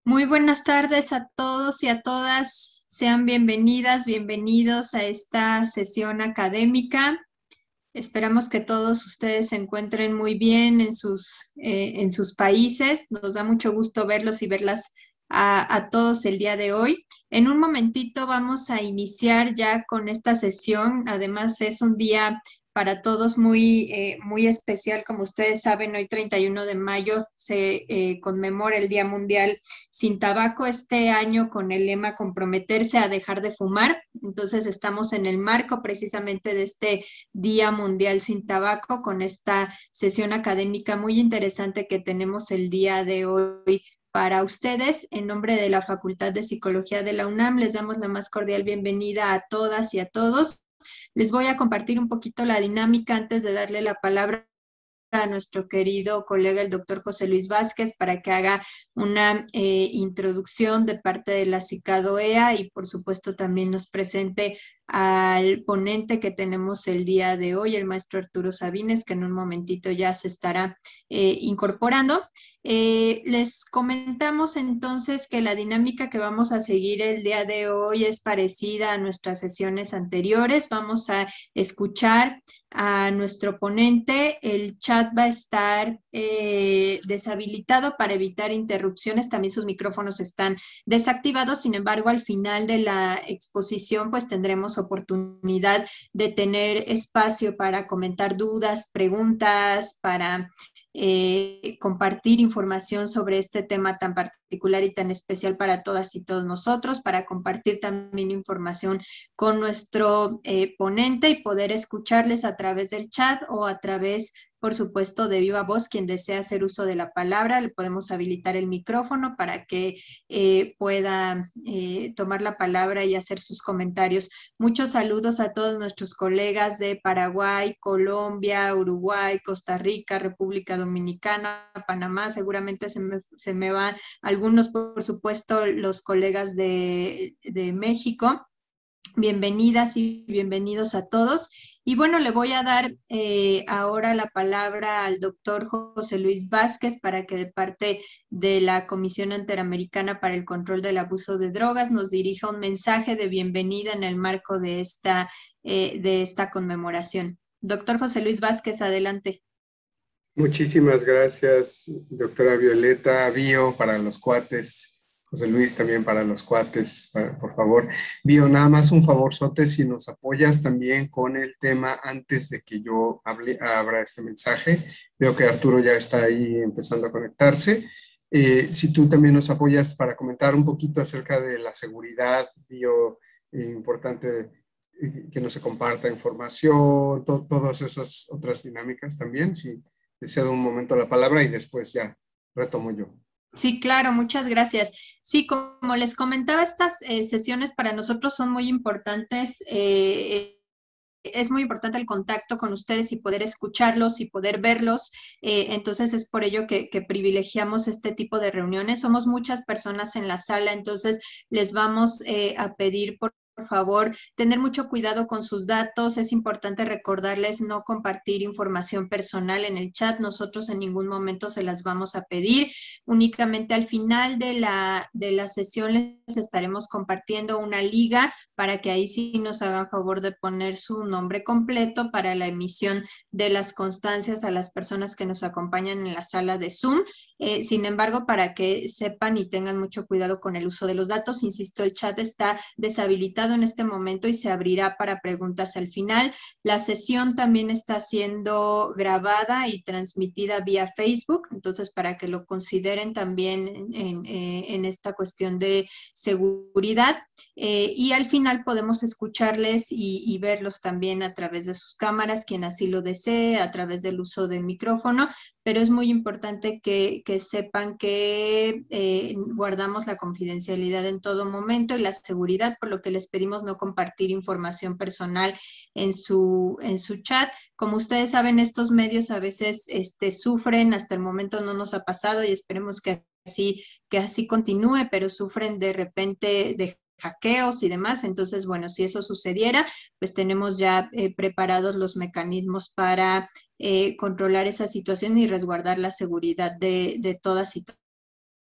Muy buenas tardes a todos y a todas. Sean bienvenidas, bienvenidos a esta sesión académica. Esperamos que todos ustedes se encuentren muy bien en sus países. Nos da mucho gusto verlos y verlas a todos el día de hoy. En un momentito vamos a iniciar ya con esta sesión. Además, es un día para todos muy especial. Como ustedes saben, hoy 31 de mayo se conmemora el Día Mundial sin Tabaco, este año con el lema comprometerse a dejar de fumar. Entonces estamos en el marco precisamente de este Día Mundial sin Tabaco, con esta sesión académica muy interesante que tenemos el día de hoy para ustedes. En nombre de la Facultad de Psicología de la UNAM, les damos la más cordial bienvenida a todas y a todos. Les voy a compartir un poquito la dinámica antes de darle la palabra a nuestro querido colega el doctor José Luis Vázquez para que haga una introducción de parte de la CICADO-EA y por supuesto también nos presente al ponente que tenemos el día de hoy, el maestro Arturo Sabines, que en un momentito ya se estará incorporando. Les comentamos entonces que la dinámica que vamos a seguir el día de hoy es parecida a nuestras sesiones anteriores. Vamos a escuchar a nuestro ponente. El chat va a estar deshabilitado para evitar interrupciones. También sus micrófonos están desactivados. Sin embargo, al final de la exposición, pues tendremos oportunidad de tener espacio para comentar dudas, preguntas, para compartir información sobre este tema tan particular y tan especial para todas y todos nosotros, para compartir también información con nuestro ponente y poder escucharles a través del chat o a través, por supuesto, de viva voz. Quien desea hacer uso de la palabra, le podemos habilitar el micrófono para que pueda tomar la palabra y hacer sus comentarios. Muchos saludos a todos nuestros colegas de Paraguay, Colombia, Uruguay, Costa Rica, República Dominicana, Panamá. Seguramente se me van algunos, por supuesto, los colegas de México. Bienvenidas y bienvenidos a todos. Y bueno, le voy a dar ahora la palabra al doctor José Luis Vázquez para que de parte de la Comisión Interamericana para el Control del Abuso de Drogas nos dirija un mensaje de bienvenida en el marco de esta conmemoración. Doctor José Luis Vázquez, adelante. Muchísimas gracias, doctora Violeta. Bio para los cuates. José Luis también para los cuates, por favor. Bio, nada más un favorzote, si nos apoyas también con el tema antes de que yo abra este mensaje. Veo que Arturo ya está ahí empezando a conectarse. Si tú también nos apoyas para comentar un poquito acerca de la seguridad, Bio, importante que no se comparta información, todas esas otras dinámicas también, sí. Te cedo un momento la palabra y después ya retomo yo. Sí, claro, muchas gracias. Sí, como les comentaba, estas sesiones para nosotros son muy importantes. Es muy importante el contacto con ustedes y poder escucharlos y poder verlos. Entonces es por ello que privilegiamos este tipo de reuniones. Somos muchas personas en la sala, entonces les vamos a pedir por favor, tener mucho cuidado con sus datos. Es importante recordarles no compartir información personal en el chat. Nosotros en ningún momento se las vamos a pedir. Únicamente al final de la sesión les estaremos compartiendo una liga para que ahí sí nos hagan favor de poner su nombre completo para la emisión de las constancias a las personas que nos acompañan en la sala de Zoom. Sin embargo, para que sepan y tengan mucho cuidado con el uso de los datos, insisto, el chat está deshabilitado en este momento y se abrirá para preguntas al final. La sesión también está siendo grabada y transmitida vía Facebook, entonces para que lo consideren también en esta cuestión de seguridad. Y al final podemos escucharles y verlos también a través de sus cámaras, quien así lo desee, a través del uso del micrófono, pero es muy importante que sepan que guardamos la confidencialidad en todo momento y la seguridad, por lo que les pedimos no compartir información personal en su chat. Como ustedes saben, estos medios a veces sufren, hasta el momento no nos ha pasado y esperemos que así continúe, pero sufren de repente de hackeos y demás. Entonces, bueno, si eso sucediera, pues tenemos ya preparados los mecanismos para controlar esa situación y resguardar la seguridad de todas y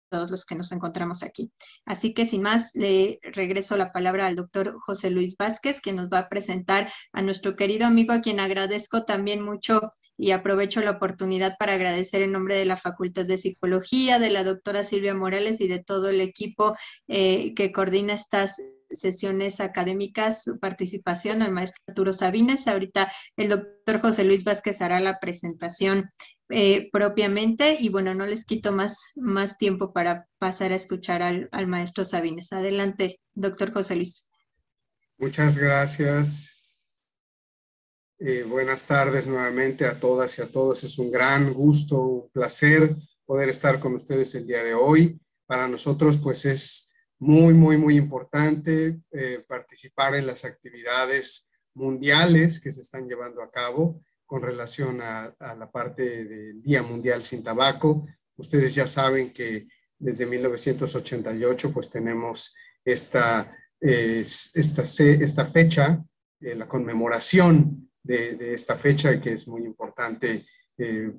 todos los que nos encontramos aquí. Así que sin más, le regreso la palabra al doctor José Luis Vázquez, que nos va a presentar a nuestro querido amigo, a quien agradezco también mucho y aprovecho la oportunidad para agradecer en nombre de la Facultad de Psicología, de la doctora Silvia Morales y de todo el equipo que coordina estas sesiones académicas, su participación, al maestro Arturo Sabines. Ahorita el doctor José Luis Vázquez hará la presentación propiamente y bueno, no les quito más tiempo para pasar a escuchar al maestro Sabines. Adelante, doctor José Luis. Muchas gracias. Buenas tardes nuevamente a todas y a todos. Es un gran gusto, un placer poder estar con ustedes el día de hoy. Para nosotros pues es muy importante participar en las actividades mundiales que se están llevando a cabo con relación a la parte del Día Mundial Sin Tabaco. Ustedes ya saben que desde 1988 pues tenemos esta fecha, la conmemoración de esta fecha, que es muy importante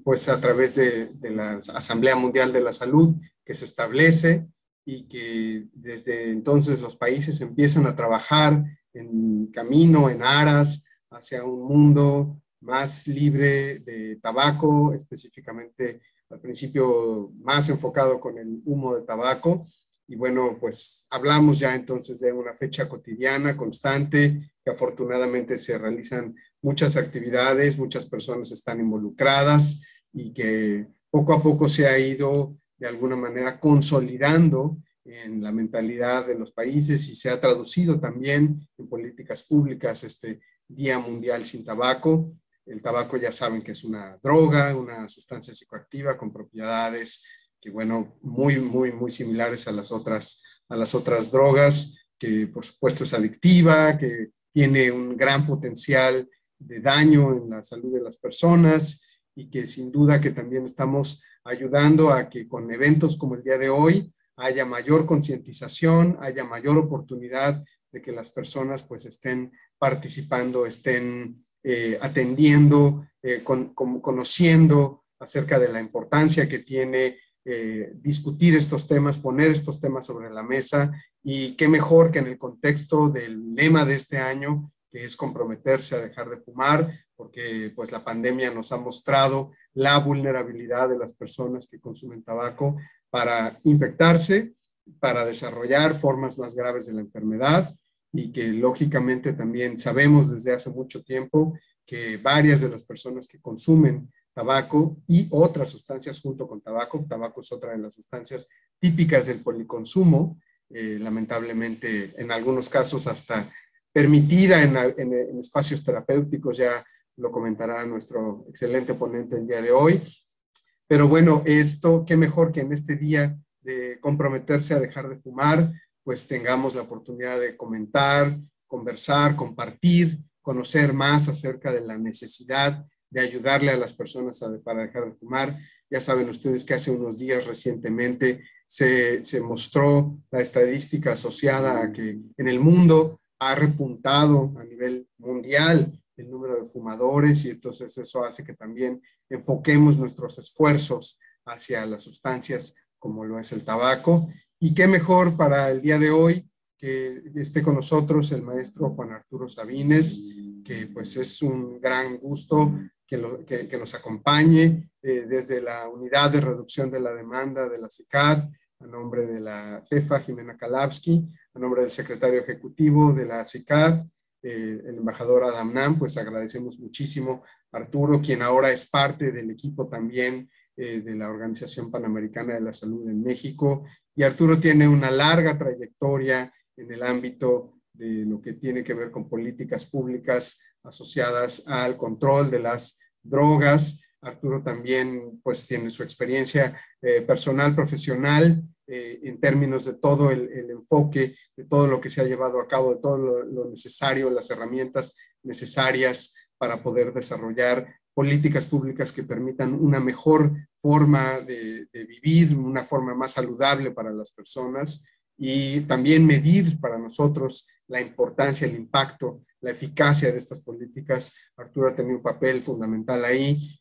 pues a través de la Asamblea Mundial de la Salud que se establece y que desde entonces los países empiezan a trabajar en camino, en aras hacia un mundo más libre de tabaco, específicamente al principio más enfocado con el humo de tabaco. Y bueno, pues hablamos ya entonces de una fecha cotidiana, constante, que afortunadamente se realizan muchas actividades, muchas personas están involucradas y que poco a poco se ha ido de alguna manera consolidando en la mentalidad de los países y se ha traducido también en políticas públicas este Día Mundial Sin Tabaco. El tabaco ya saben que es una droga, una sustancia psicoactiva con propiedades que, bueno, muy similares a las otras drogas, que por supuesto es adictiva, que tiene un gran potencial de daño en la salud de las personas y que sin duda que también estamos ayudando a que con eventos como el día de hoy haya mayor concientización, haya mayor oportunidad de que las personas pues estén participando, estén atendiendo, conociendo acerca de la importancia que tiene discutir estos temas, poner estos temas sobre la mesa, y qué mejor que en el contexto del lema de este año, que es comprometerse a dejar de fumar, porque pues la pandemia nos ha mostrado la vulnerabilidad de las personas que consumen tabaco para infectarse, para desarrollar formas más graves de la enfermedad, y que lógicamente también sabemos desde hace mucho tiempo que varias de las personas que consumen tabaco y otras sustancias junto con tabaco es otra de las sustancias típicas del policonsumo, lamentablemente en algunos casos hasta permitida en espacios terapéuticos, ya lo comentará nuestro excelente ponente el día de hoy. Pero bueno, esto, qué mejor que en este día de comprometerse a dejar de fumar, pues tengamos la oportunidad de comentar, conversar, compartir, conocer más acerca de la necesidad de ayudarle a las personas para dejar de fumar. Ya saben ustedes que hace unos días recientemente se mostró la estadística asociada a que en el mundo ha repuntado a nivel mundial el número de fumadores, y entonces eso hace que también enfoquemos nuestros esfuerzos hacia las sustancias como lo es el tabaco. Y qué mejor para el día de hoy que esté con nosotros el maestro Juan Arturo Sabines, que pues es un gran gusto que nos acompañe desde la Unidad de Reducción de la Demanda de la CICAD, a nombre de la jefa Jimena Kalapsky, a nombre del secretario ejecutivo de la CICAD, el embajador Adam Nam. Pues agradecemos muchísimo a Arturo, quien ahora es parte del equipo también de la Organización Panamericana de la Salud en México. Y Arturo tiene una larga trayectoria en el ámbito de lo que tiene que ver con políticas públicas asociadas al control de las drogas. Arturo también pues tiene su experiencia personal, profesional, en términos de todo el enfoque, de todo lo que se ha llevado a cabo, de todo lo necesario, las herramientas necesarias para poder desarrollar políticas públicas que permitan una mejor forma de vivir, una forma más saludable para las personas, y también medir para nosotros la importancia, el impacto, la eficacia de estas políticas. Arturo ha tenido un papel fundamental ahí.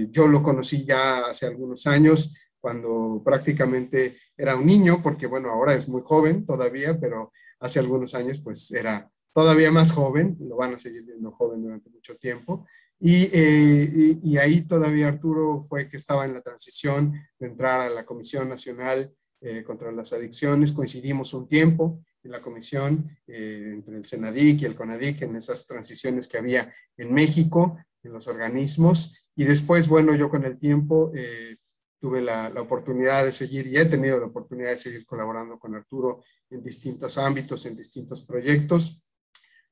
Yo lo conocí ya hace algunos años, cuando prácticamente era un niño, porque bueno, ahora es muy joven todavía, pero hace algunos años pues era todavía más joven, lo van a seguir viendo joven durante mucho tiempo. Y ahí todavía Arturo fue que estaba en la transición de entrar a la Comisión Nacional contra las Adicciones. Coincidimos un tiempo en la comisión entre el CENADIC y el CONADIC en esas transiciones que había en México, en los organismos. Y después, bueno, yo con el tiempo tuve la oportunidad de seguir y he tenido la oportunidad de seguir colaborando con Arturo en distintos ámbitos, en distintos proyectos.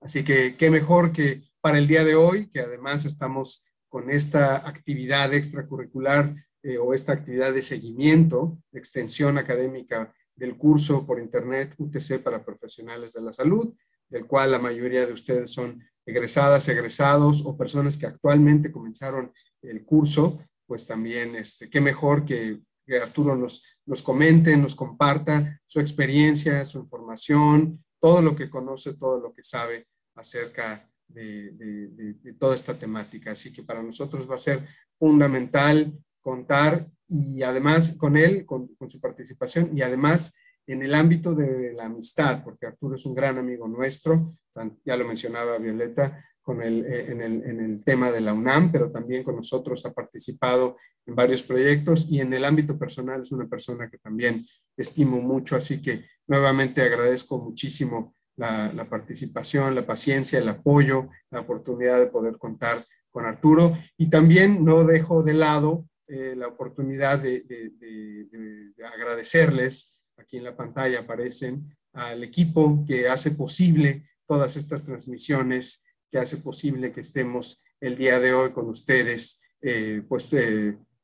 Así que qué mejor que para el día de hoy, que además estamos con esta actividad extracurricular o esta actividad de seguimiento, de extensión académica del curso por internet UTC para profesionales de la salud, del cual la mayoría de ustedes son egresadas, egresados o personas que actualmente comenzaron el curso, pues también qué mejor que Arturo nos comente, nos comparta su experiencia, su información, todo lo que conoce, todo lo que sabe acerca de toda esta temática. Así que para nosotros va a ser fundamental contar y además con él, con su participación y además en el ámbito de la amistad, porque Arturo es un gran amigo nuestro, ya lo mencionaba Violeta, en el tema de la UNAM, pero también con nosotros ha participado en varios proyectos y en el ámbito personal es una persona que también estimo mucho, así que nuevamente agradezco muchísimo la participación, la paciencia, el apoyo, la oportunidad de poder contar con Arturo y también no dejo de lado la oportunidad de agradecerles, aquí en la pantalla aparecen, al equipo que hace posible todas estas transmisiones, que hace posible que estemos el día de hoy con ustedes,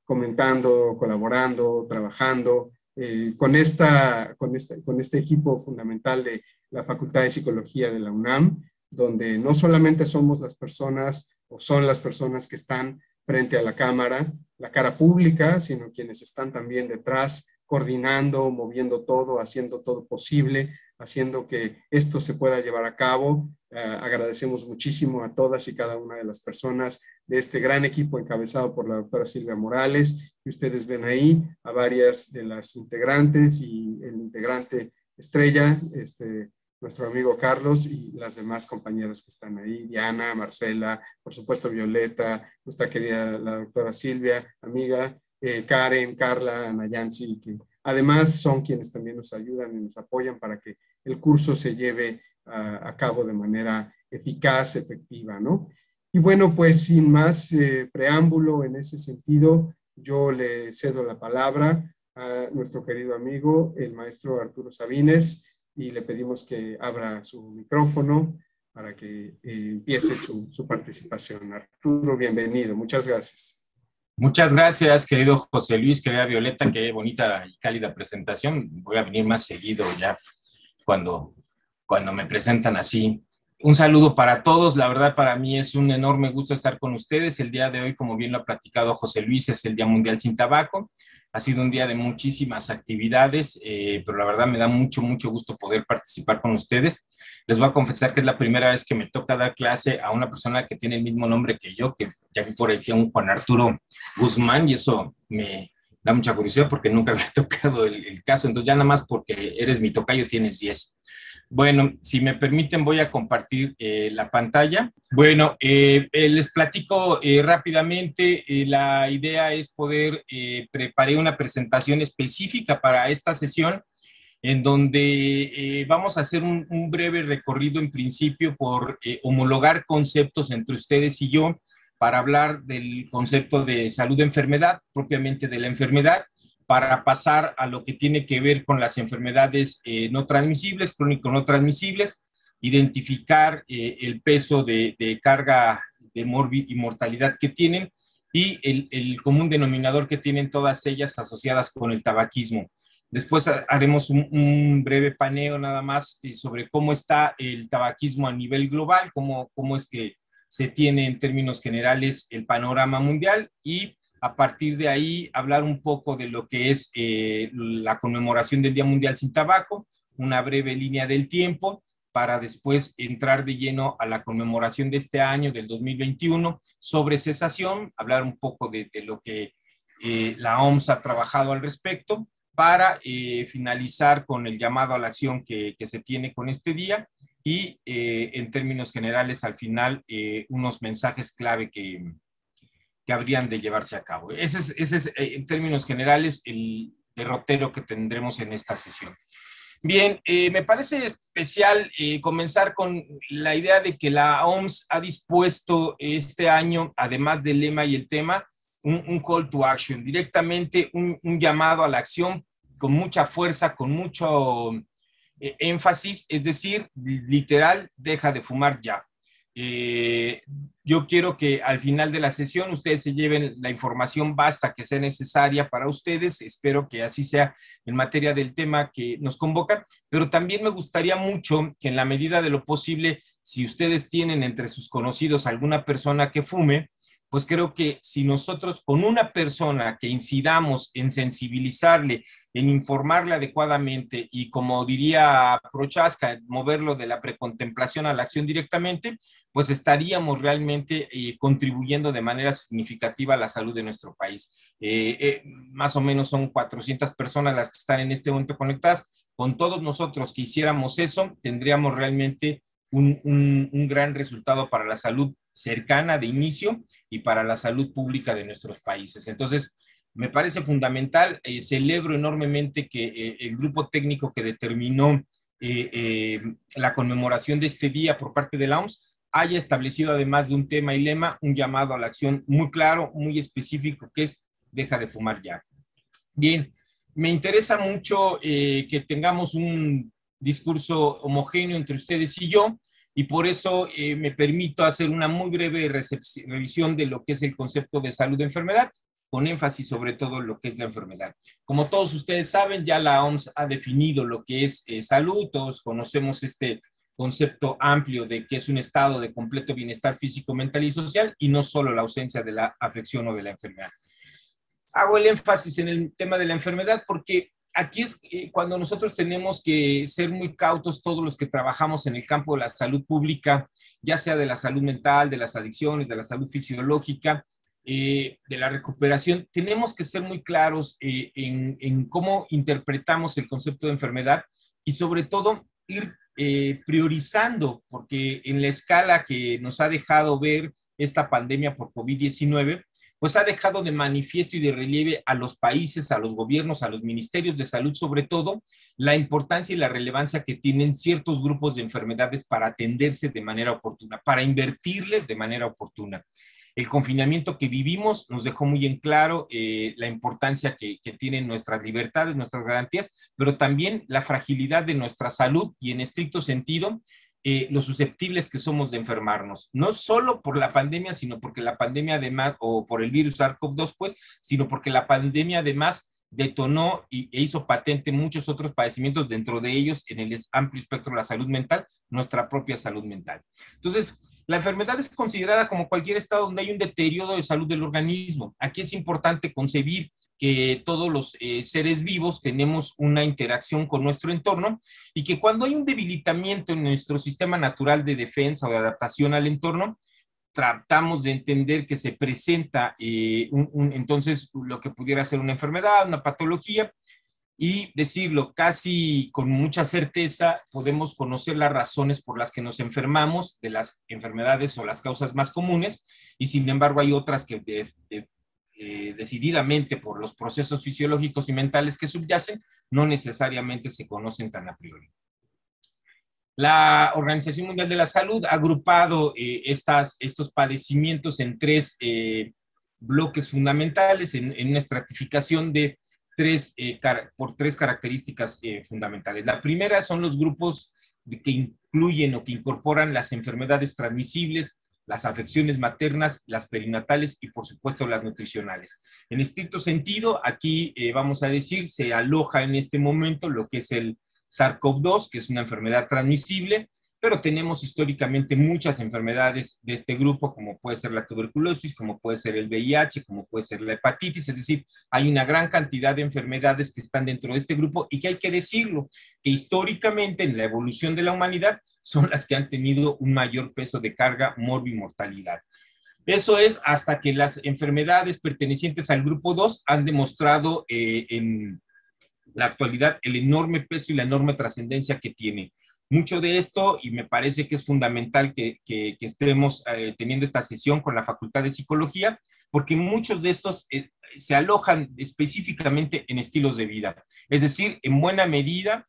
comentando, colaborando, trabajando, con este equipo fundamental de la Facultad de Psicología de la UNAM, donde no solamente somos las personas o son las personas que están frente a la cámara, la cara pública, sino quienes están también detrás, coordinando, moviendo todo, haciendo todo posible, haciendo que esto se pueda llevar a cabo. Agradecemos muchísimo a todas y cada una de las personas de este gran equipo encabezado por la doctora Silvia Morales, que ustedes ven ahí, a varias de las integrantes y el integrante estrella, nuestro amigo Carlos y las demás compañeras que están ahí, Diana, Marcela, por supuesto Violeta, nuestra querida la doctora Silvia, amiga, Karen, Carla, Nayansi, que además son quienes también nos ayudan y nos apoyan para que el curso se lleve a cabo de manera eficaz, efectiva, ¿no? Y bueno, pues sin más preámbulo en ese sentido, yo le cedo la palabra a nuestro querido amigo, el maestro Arturo Sabines, y le pedimos que abra su micrófono para que empiece su participación. Arturo, bienvenido. Muchas gracias. Muchas gracias, querido José Luis, querida Violeta, qué bonita y cálida presentación. Voy a venir más seguido ya cuando me presentan así. Un saludo para todos. La verdad, para mí es un enorme gusto estar con ustedes. El día de hoy, como bien lo ha platicado José Luis, es el Día Mundial Sin Tabaco. Ha sido un día de muchísimas actividades, pero la verdad me da mucho gusto poder participar con ustedes. Les voy a confesar que es la primera vez que me toca dar clase a una persona que tiene el mismo nombre que yo, que ya vi por aquí a un Juan Arturo Guzmán, y eso me da mucha curiosidad porque nunca había tocado el caso. Entonces ya nada más porque eres mi tocayo tienes 10. Bueno, si me permiten voy a compartir la pantalla. Bueno, les platico rápidamente. La idea es poder preparar una presentación específica para esta sesión en donde vamos a hacer un breve recorrido en principio por homologar conceptos entre ustedes y yo para hablar del concepto de salud-enfermedad, propiamente de la enfermedad, para pasar a lo que tiene que ver con las enfermedades no transmisibles, crónico no transmisibles, identificar el peso de carga de y mortalidad que tienen y el común denominador que tienen todas ellas asociadas con el tabaquismo. Después haremos un breve paneo nada más sobre cómo está el tabaquismo a nivel global, cómo es que se tiene en términos generales el panorama mundial y a partir de ahí hablar un poco de lo que es la conmemoración del Día Mundial Sin Tabaco, una breve línea del tiempo para después entrar de lleno a la conmemoración de este año, del 2021, sobre cesación, hablar un poco de lo que la OMS ha trabajado al respecto, para finalizar con el llamado a la acción que se tiene con este día y en términos generales al final unos mensajes clave que habrían de llevarse a cabo. Ese es en términos generales el derrotero que tendremos en esta sesión. Bien, me parece especial comenzar con la idea de que la OMS ha dispuesto este año, además del lema y el tema, un call to action, directamente un llamado a la acción con mucha fuerza, con mucho énfasis, es decir, literal, deja de fumar ya. Yo quiero que al final de la sesión ustedes se lleven la información basta que sea necesaria para ustedes. Espero que así sea en materia del tema que nos convoca, pero también me gustaría mucho que en la medida de lo posible, si ustedes tienen entre sus conocidos alguna persona que fume, pues creo que si nosotros con una persona que incidamos en sensibilizarle, en informarle adecuadamente y como diría Prochaska, moverlo de la precontemplación a la acción directamente, pues estaríamos realmente contribuyendo de manera significativa a la salud de nuestro país. Más o menos son 400 personas las que están en este momento conectadas. Con todos nosotros que hiciéramos eso, tendríamos realmente un gran resultado para la salud cercana de inicio y para la salud pública de nuestros países. Entonces, me parece fundamental, celebro enormemente que el grupo técnico que determinó la conmemoración de este día por parte de la OMS haya establecido, además de un tema y lema, un llamado a la acción muy claro, muy específico, que es deja de fumar ya. Bien, me interesa mucho que tengamos un discurso homogéneo entre ustedes y yo, y por eso me permito hacer una muy breve revisión de lo que es el concepto de salud de enfermedad, con énfasis sobre todo en lo que es la enfermedad. Como todos ustedes saben, ya la OMS ha definido lo que es salud, todos conocemos este concepto amplio de que es un estado de completo bienestar físico, mental y social, y no solo la ausencia de la afección o de la enfermedad. Hago el énfasis en el tema de la enfermedad porque aquí es cuando nosotros tenemos que ser muy cautos todos los que trabajamos en el campo de la salud pública, ya sea de la salud mental, de las adicciones, de la salud fisiológica, de la recuperación. Tenemos que ser muy claros en cómo interpretamos el concepto de enfermedad y sobre todo ir priorizando, porque en la escala que nos ha dejado ver esta pandemia por COVID-19, pues ha dejado de manifiesto y de relieve a los países, a los gobiernos, a los ministerios de salud, sobre todo, la importancia y la relevancia que tienen ciertos grupos de enfermedades para atenderse de manera oportuna, para invertirles de manera oportuna. El confinamiento que vivimos nos dejó muy en claro la importancia que tienen nuestras libertades, nuestras garantías, pero también la fragilidad de nuestra salud y en estricto sentido, lo susceptibles que somos de enfermarnos, no solo por la pandemia, sino porque la pandemia además, o por el virus SARS-CoV-2, pues, sino porque la pandemia además detonó e hizo patente muchos otros padecimientos, dentro de ellos, en el amplio espectro de la salud mental, nuestra propia salud mental. Entonces, la enfermedad es considerada como cualquier estado donde hay un deterioro de salud del organismo. Aquí es importante concebir que todos los seres vivos tenemos una interacción con nuestro entorno y que cuando hay un debilitamiento en nuestro sistema natural de defensa o de adaptación al entorno, tratamos de entender que se presenta entonces lo que pudiera ser una enfermedad, una patología, y decirlo casi con mucha certeza, podemos conocer las razones por las que nos enfermamos de las enfermedades o las causas más comunes, y sin embargo hay otras que decididamente por los procesos fisiológicos y mentales que subyacen, no necesariamente se conocen tan a priori. La Organización Mundial de la Salud ha agrupado estos padecimientos en tres bloques fundamentales, en una estratificación de por tres características fundamentales. La primera son los grupos que incluyen o que incorporan las enfermedades transmisibles, las afecciones maternas, las perinatales y por supuesto las nutricionales. En estricto sentido, aquí vamos a decir, se aloja en este momento lo que es el SARS-CoV-2, que es una enfermedad transmisible, pero tenemos históricamente muchas enfermedades de este grupo, como puede ser la tuberculosis, como puede ser el VIH, como puede ser la hepatitis, es decir, hay una gran cantidad de enfermedades que están dentro de este grupo y que hay que decirlo, que históricamente en la evolución de la humanidad son las que han tenido un mayor peso de carga, morbimortalidad. Eso es hasta que las enfermedades pertenecientes al grupo 2 han demostrado la actualidad, el enorme peso y la enorme trascendencia que tiene. Mucho de esto, y me parece que es fundamental que estemos teniendo esta sesión con la Facultad de Psicología, porque muchos de estos se alojan específicamente en estilos de vida. Es decir, en buena medida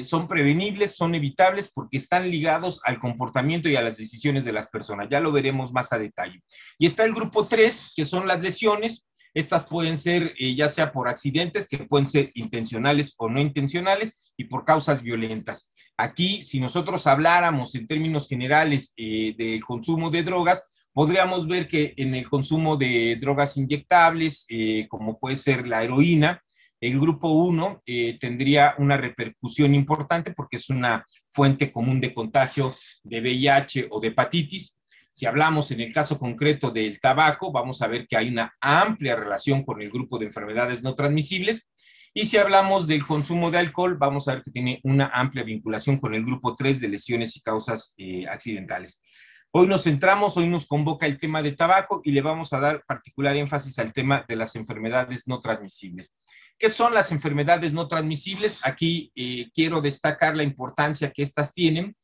son prevenibles, son evitables porque están ligados al comportamiento y a las decisiones de las personas. Ya lo veremos más a detalle. Y está el grupo 3, que son las lesiones. Estas pueden ser ya sea por accidentes, que pueden ser intencionales o no intencionales, y por causas violentas. Aquí, si nosotros habláramos en términos generales del consumo de drogas, podríamos ver que en el consumo de drogas inyectables, como puede ser la heroína, el grupo 1 tendría una repercusión importante porque es una fuente común de contagio de VIH o de hepatitis. Si hablamos en el caso concreto del tabaco, vamos a ver que hay una amplia relación con el grupo de enfermedades no transmisibles. Y si hablamos del consumo de alcohol, vamos a ver que tiene una amplia vinculación con el grupo 3 de lesiones y causas accidentales. Hoy nos centramos, hoy nos convoca el tema de tabaco y le vamos a dar particular énfasis al tema de las enfermedades no transmisibles. ¿Qué son las enfermedades no transmisibles? Aquí quiero destacar la importancia que estas tienen.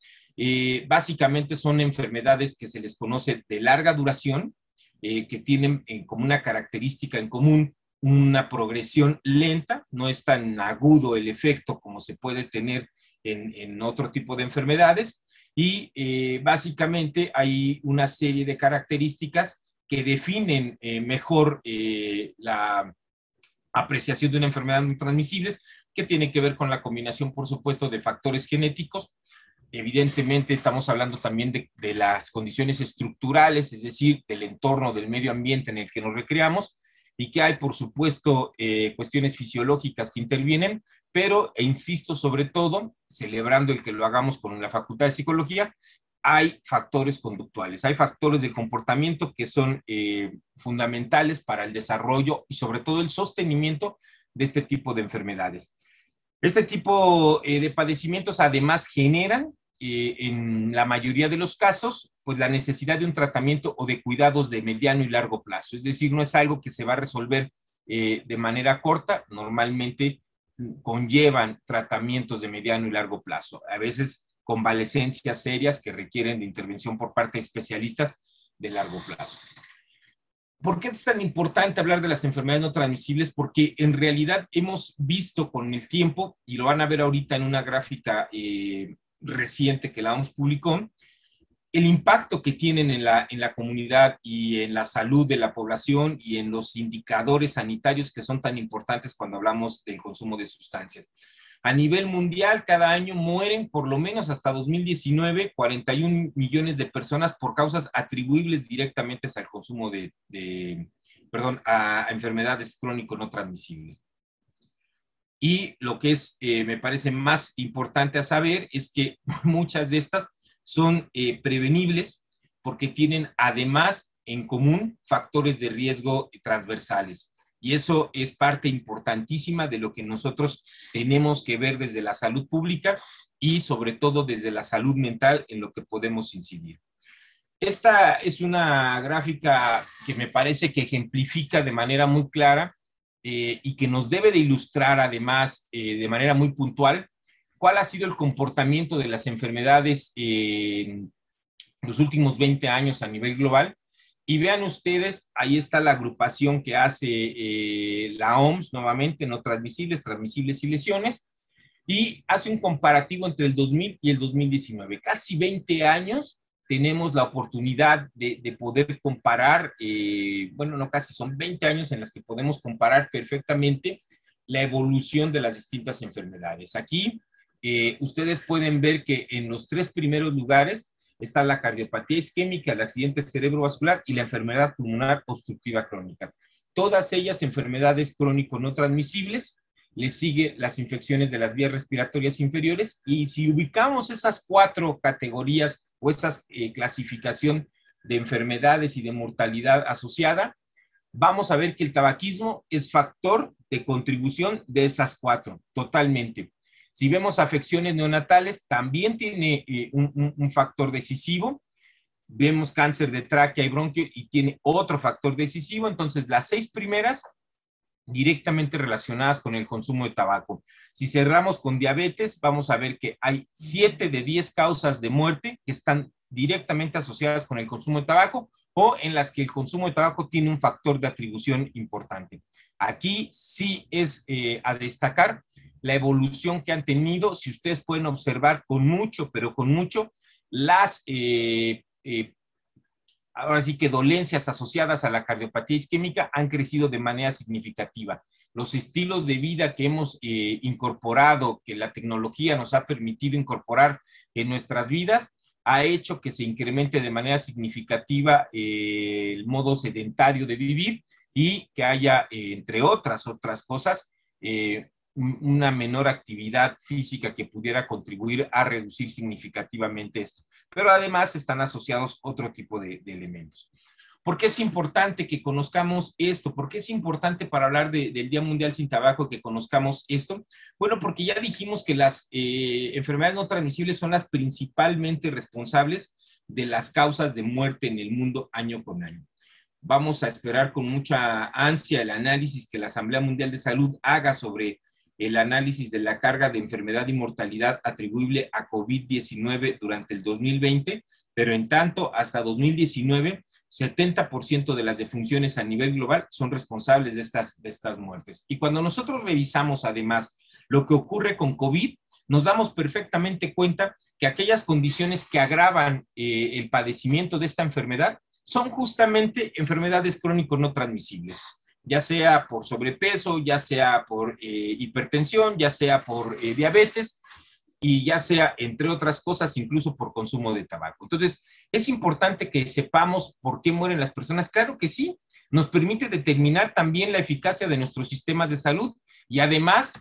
Básicamente son enfermedades que se les conoce de larga duración, que tienen como una característica en común una progresión lenta, no es tan agudo el efecto como se puede tener en otro tipo de enfermedades, y básicamente hay una serie de características que definen mejor la apreciación de una enfermedad no transmisible, que tiene que ver con la combinación, por supuesto, de factores genéticos. Evidentemente estamos hablando también de las condiciones estructurales, es decir, del entorno, del medio ambiente en el que nos recreamos, y que hay, por supuesto, cuestiones fisiológicas que intervienen, pero, insisto, sobre todo, celebrando el que lo hagamos con la Facultad de Psicología, hay factores conductuales, hay factores del comportamiento que son fundamentales para el desarrollo y sobre todo el sostenimiento de este tipo de enfermedades. Este tipo de padecimientos además generan en la mayoría de los casos, pues la necesidad de un tratamiento o de cuidados de mediano y largo plazo. Es decir, no es algo que se va a resolver de manera corta, normalmente conllevan tratamientos de mediano y largo plazo. A veces convalecencias serias que requieren de intervención por parte de especialistas de largo plazo. ¿Por qué es tan importante hablar de las enfermedades no transmisibles? Porque en realidad hemos visto con el tiempo, y lo van a ver ahorita en una gráfica reciente que la OMS publicó, el impacto que tienen en la comunidad y en la salud de la población y en los indicadores sanitarios que son tan importantes cuando hablamos del consumo de sustancias. A nivel mundial, cada año mueren, por lo menos hasta 2019, 41 millones de personas por causas atribuibles directamente al consumo a enfermedades crónico no transmisibles. Y lo que me parece más importante a saber es que muchas de estas son prevenibles porque tienen además en común factores de riesgo transversales. Y eso es parte importantísima de lo que nosotros tenemos que ver desde la salud pública y sobre todo desde la salud mental en lo que podemos incidir. Esta es una gráfica que me parece que ejemplifica de manera muy clara y que nos debe de ilustrar además de manera muy puntual cuál ha sido el comportamiento de las enfermedades en los últimos 20 años a nivel global. Y vean ustedes, ahí está la agrupación que hace la OMS, nuevamente, no transmisibles, transmisibles y lesiones, y hace un comparativo entre el 2000 y el 2019. Casi 20 años tenemos la oportunidad de poder comparar, bueno, no casi, son 20 años en las que podemos comparar perfectamente la evolución de las distintas enfermedades. Aquí ustedes pueden ver que en los 3 primeros lugares está la cardiopatía isquémica, el accidente cerebrovascular y la enfermedad pulmonar obstructiva crónica. Todas ellas enfermedades crónico no transmisibles. Le sigue las infecciones de las vías respiratorias inferiores, y si ubicamos esas 4 categorías o esa clasificación de enfermedades y de mortalidad asociada, vamos a ver que el tabaquismo es factor de contribución de esas 4, totalmente. Si vemos afecciones neonatales, también tiene un factor decisivo. Vemos cáncer de tráquea y bronquio y tiene otro factor decisivo. Entonces, las 6 primeras directamente relacionadas con el consumo de tabaco. Si cerramos con diabetes, vamos a ver que hay 7 de 10 causas de muerte que están directamente asociadas con el consumo de tabaco o en las que el consumo de tabaco tiene un factor de atribución importante. Aquí sí es a destacar la evolución que han tenido, si ustedes pueden observar con mucho, pero con mucho, las ahora sí que dolencias asociadas a la cardiopatía isquémica han crecido de manera significativa. Los estilos de vida que hemos incorporado, que la tecnología nos ha permitido incorporar en nuestras vidas, ha hecho que se incremente de manera significativa el modo sedentario de vivir y que haya, entre otras cosas, una menor actividad física que pudiera contribuir a reducir significativamente esto. Pero además están asociados otro tipo de elementos. ¿Por qué es importante que conozcamos esto? ¿Por qué es importante para hablar del Día Mundial Sin Tabaco que conozcamos esto? Bueno, porque ya dijimos que las enfermedades no transmisibles son las principalmente responsables de las causas de muerte en el mundo año con año. Vamos a esperar con mucha ansia el análisis que la Asamblea Mundial de Salud haga sobre el análisis de la carga de enfermedad y mortalidad atribuible a COVID-19 durante el 2020, pero en tanto, hasta 2019, 70% de las defunciones a nivel global son responsables de estas muertes. Y cuando nosotros revisamos además lo que ocurre con COVID, nos damos perfectamente cuenta que aquellas condiciones que agravan el padecimiento de esta enfermedad son justamente enfermedades crónicas no transmisibles, ya sea por sobrepeso, ya sea por hipertensión, ya sea por diabetes, y ya sea, entre otras cosas, incluso por consumo de tabaco. Entonces, es importante que sepamos por qué mueren las personas. Claro que sí, nos permite determinar también la eficacia de nuestros sistemas de salud y además,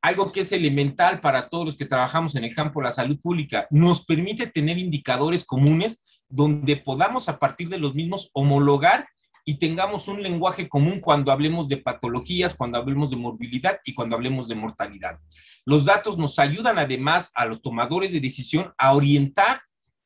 algo que es elemental para todos los que trabajamos en el campo de la salud pública, nos permite tener indicadores comunes donde podamos a partir de los mismos homologar y tengamos un lenguaje común cuando hablemos de patologías, cuando hablemos de morbilidad y cuando hablemos de mortalidad. Los datos nos ayudan además a los tomadores de decisión a orientar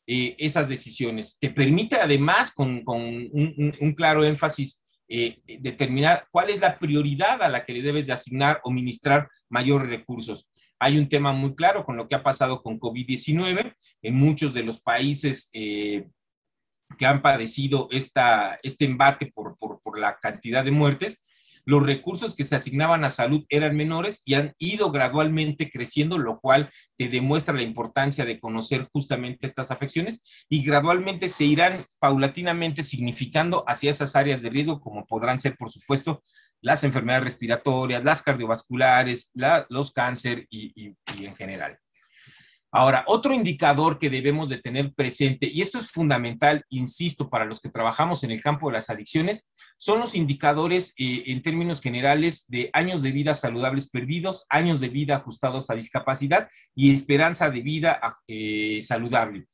esas decisiones. Te permite además con un claro énfasis determinar cuál es la prioridad a la que le debes de asignar o ministrar mayores recursos. Hay un tema muy claro con lo que ha pasado con COVID-19 en muchos de los países que han padecido este embate por la cantidad de muertes. Los recursos que se asignaban a salud eran menores y han ido gradualmente creciendo, lo cual te demuestra la importancia de conocer justamente estas afecciones y gradualmente se irán paulatinamente significando hacia esas áreas de riesgo, como podrán ser, por supuesto, las enfermedades respiratorias, las cardiovasculares, los cáncer y en general. Ahora, otro indicador que debemos de tener presente, y esto es fundamental, insisto, para los que trabajamos en el campo de las adicciones, son los indicadores en términos generales de años de vida saludables perdidos, años de vida ajustados a discapacidad y esperanza de vida saludable.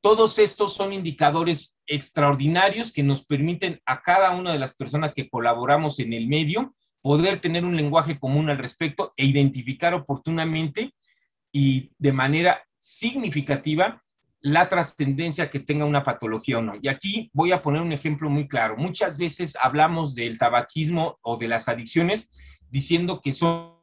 Todos estos son indicadores extraordinarios que nos permiten a cada una de las personas que colaboramos en el medio poder tener un lenguaje común al respecto e identificar oportunamente y de manera significativa la trascendencia que tenga una patología o no. Y aquí voy a poner un ejemplo muy claro. Muchas veces hablamos del tabaquismo o de las adicciones diciendo que son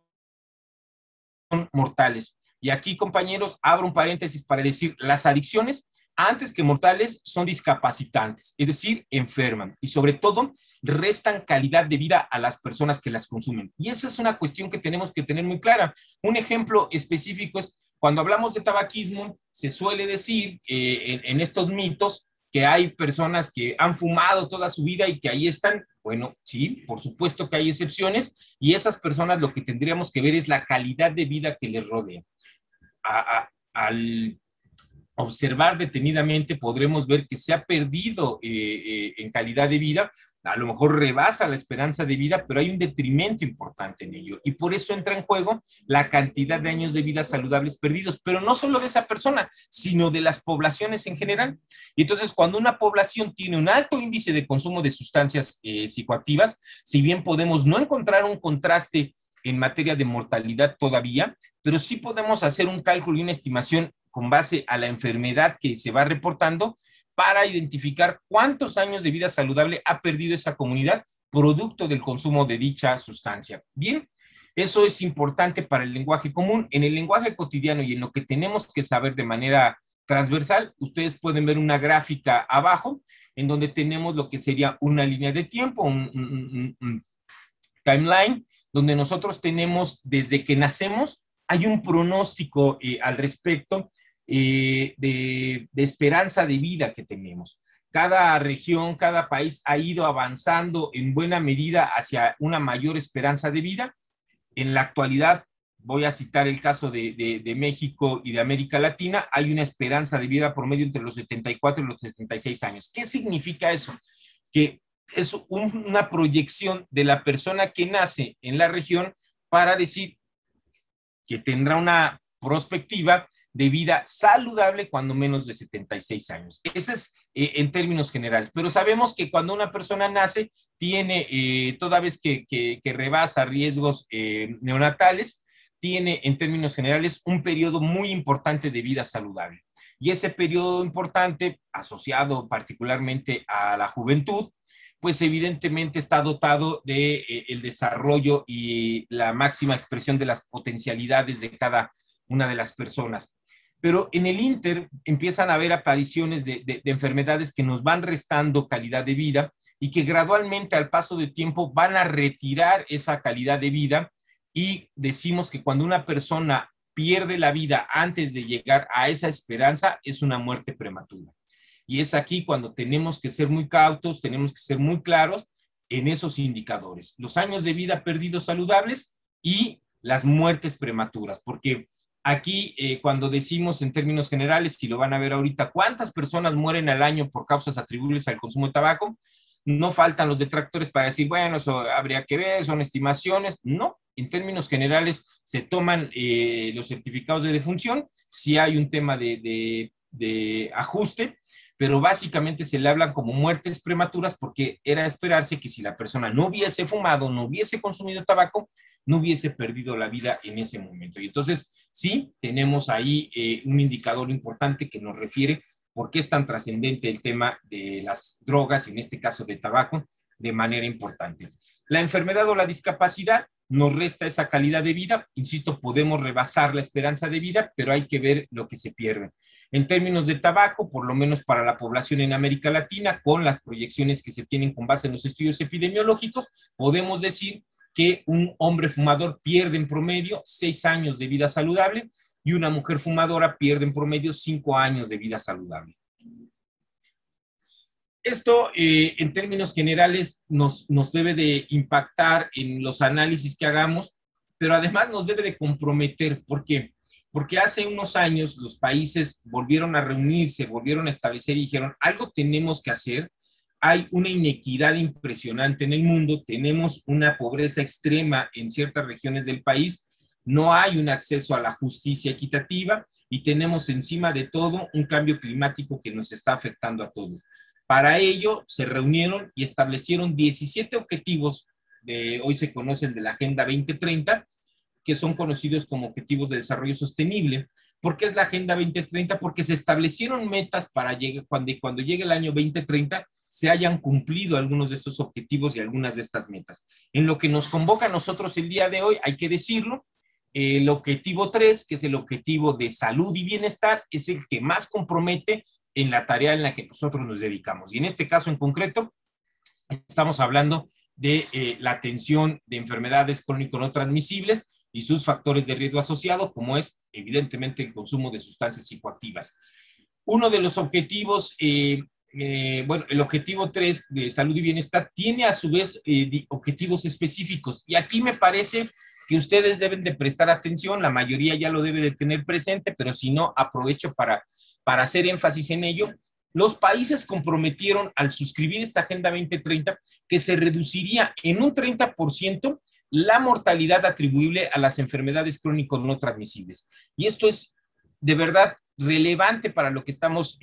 mortales. Y aquí, compañeros, abro un paréntesis para decir, las adicciones, antes que mortales, son discapacitantes, es decir, enferman y sobre todo restan calidad de vida a las personas que las consumen. Y esa es una cuestión que tenemos que tener muy clara. Un ejemplo específico es cuando hablamos de tabaquismo, se suele decir en estos mitos que hay personas que han fumado toda su vida y que ahí están. Bueno, sí, por supuesto que hay excepciones y esas personas lo que tendríamos que ver es la calidad de vida que les rodea. Al observar detenidamente podremos ver que se ha perdido en calidad de vida, a lo mejor rebasa la esperanza de vida, pero hay un detrimento importante en ello y por eso entra en juego la cantidad de años de vida saludables perdidos, pero no solo de esa persona, sino de las poblaciones en general. Y entonces cuando una población tiene un alto índice de consumo de sustancias psicoactivas, si bien podemos no encontrar un contraste en materia de mortalidad todavía, pero sí podemos hacer un cálculo y una estimación con base a la enfermedad que se va reportando para identificar cuántos años de vida saludable ha perdido esa comunidad producto del consumo de dicha sustancia. Bien, eso es importante para el lenguaje común. En el lenguaje cotidiano y en lo que tenemos que saber de manera transversal, ustedes pueden ver una gráfica abajo en donde tenemos lo que sería una línea de tiempo, un timeline, donde nosotros tenemos desde que nacemos, hay un pronóstico al respecto de esperanza de vida que tenemos. Cada región, cada país ha ido avanzando en buena medida hacia una mayor esperanza de vida. En la actualidad, voy a citar el caso de México y de América Latina, hay una esperanza de vida promedio entre los 74 y los 76 años. ¿Qué significa eso? Que es una proyección de la persona que nace en la región para decir que tendrá una perspectiva de vida saludable cuando menos de 76 años. Ese es en términos generales. Pero sabemos que cuando una persona nace, tiene, toda vez que rebasa riesgos neonatales, tiene en términos generales un periodo muy importante de vida saludable. Y ese periodo importante, asociado particularmente a la juventud, pues evidentemente está dotado de el desarrollo y la máxima expresión de las potencialidades de cada una de las personas. Pero en el Inter empiezan a haber apariciones de enfermedades que nos van restando calidad de vida y que gradualmente al paso del tiempo van a retirar esa calidad de vida, y decimos que cuando una persona pierde la vida antes de llegar a esa esperanza es una muerte prematura. Y es aquí cuando tenemos que ser muy cautos, tenemos que ser muy claros en esos indicadores. Los años de vida perdidos saludables y las muertes prematuras, porque aquí cuando decimos en términos generales, si lo van a ver ahorita, ¿cuántas personas mueren al año por causas atribuibles al consumo de tabaco? No faltan los detractores para decir, bueno, eso habría que ver, son estimaciones. No, en términos generales se toman los certificados de defunción, si hay un tema de ajuste, pero básicamente se le hablan como muertes prematuras porque era esperarse que si la persona no hubiese fumado, no hubiese consumido tabaco, no hubiese perdido la vida en ese momento. Y entonces, sí, tenemos ahí un indicador importante que nos refiere por qué es tan trascendente el tema de las drogas, en este caso de tabaco, de manera importante. La enfermedad o la discapacidad nos resta esa calidad de vida. Insisto, podemos rebasar la esperanza de vida, pero hay que ver lo que se pierde. En términos de tabaco, por lo menos para la población en América Latina, con las proyecciones que se tienen con base en los estudios epidemiológicos, podemos decir que un hombre fumador pierde en promedio 6 años de vida saludable y una mujer fumadora pierde en promedio 5 años de vida saludable. Esto, en términos generales, nos debe de impactar en los análisis que hagamos, pero además nos debe de comprometer. ¿Por qué? Porque hace unos años los países volvieron a reunirse, volvieron a establecer y dijeron, algo tenemos que hacer. Hay una inequidad impresionante en el mundo, tenemos una pobreza extrema en ciertas regiones del país, no hay un acceso a la justicia equitativa y tenemos encima de todo un cambio climático que nos está afectando a todos. Para ello se reunieron y establecieron 17 objetivos, hoy se conocen de la Agenda 2030, que son conocidos como Objetivos de Desarrollo Sostenible. ¿Por qué es la Agenda 2030? Porque se establecieron metas para cuando llegue el año 2030 se hayan cumplido algunos de estos objetivos y algunas de estas metas. En lo que nos convoca a nosotros el día de hoy, hay que decirlo, el objetivo 3, que es el objetivo de salud y bienestar, es el que más compromete en la tarea en la que nosotros nos dedicamos. Y en este caso en concreto, estamos hablando de la atención de enfermedades crónico no transmisibles y sus factores de riesgo asociados, como es evidentemente el consumo de sustancias psicoactivas. Uno de los objetivos, bueno, el objetivo 3 de salud y bienestar tiene a su vez objetivos específicos. Y aquí me parece que ustedes deben de prestar atención, la mayoría ya lo debe de tener presente, pero si no, aprovecho para hacer énfasis en ello. Los países comprometieron al suscribir esta Agenda 2030 que se reduciría en un 30% la mortalidad atribuible a las enfermedades crónicas no transmisibles. Y esto es de verdad relevante para lo que estamos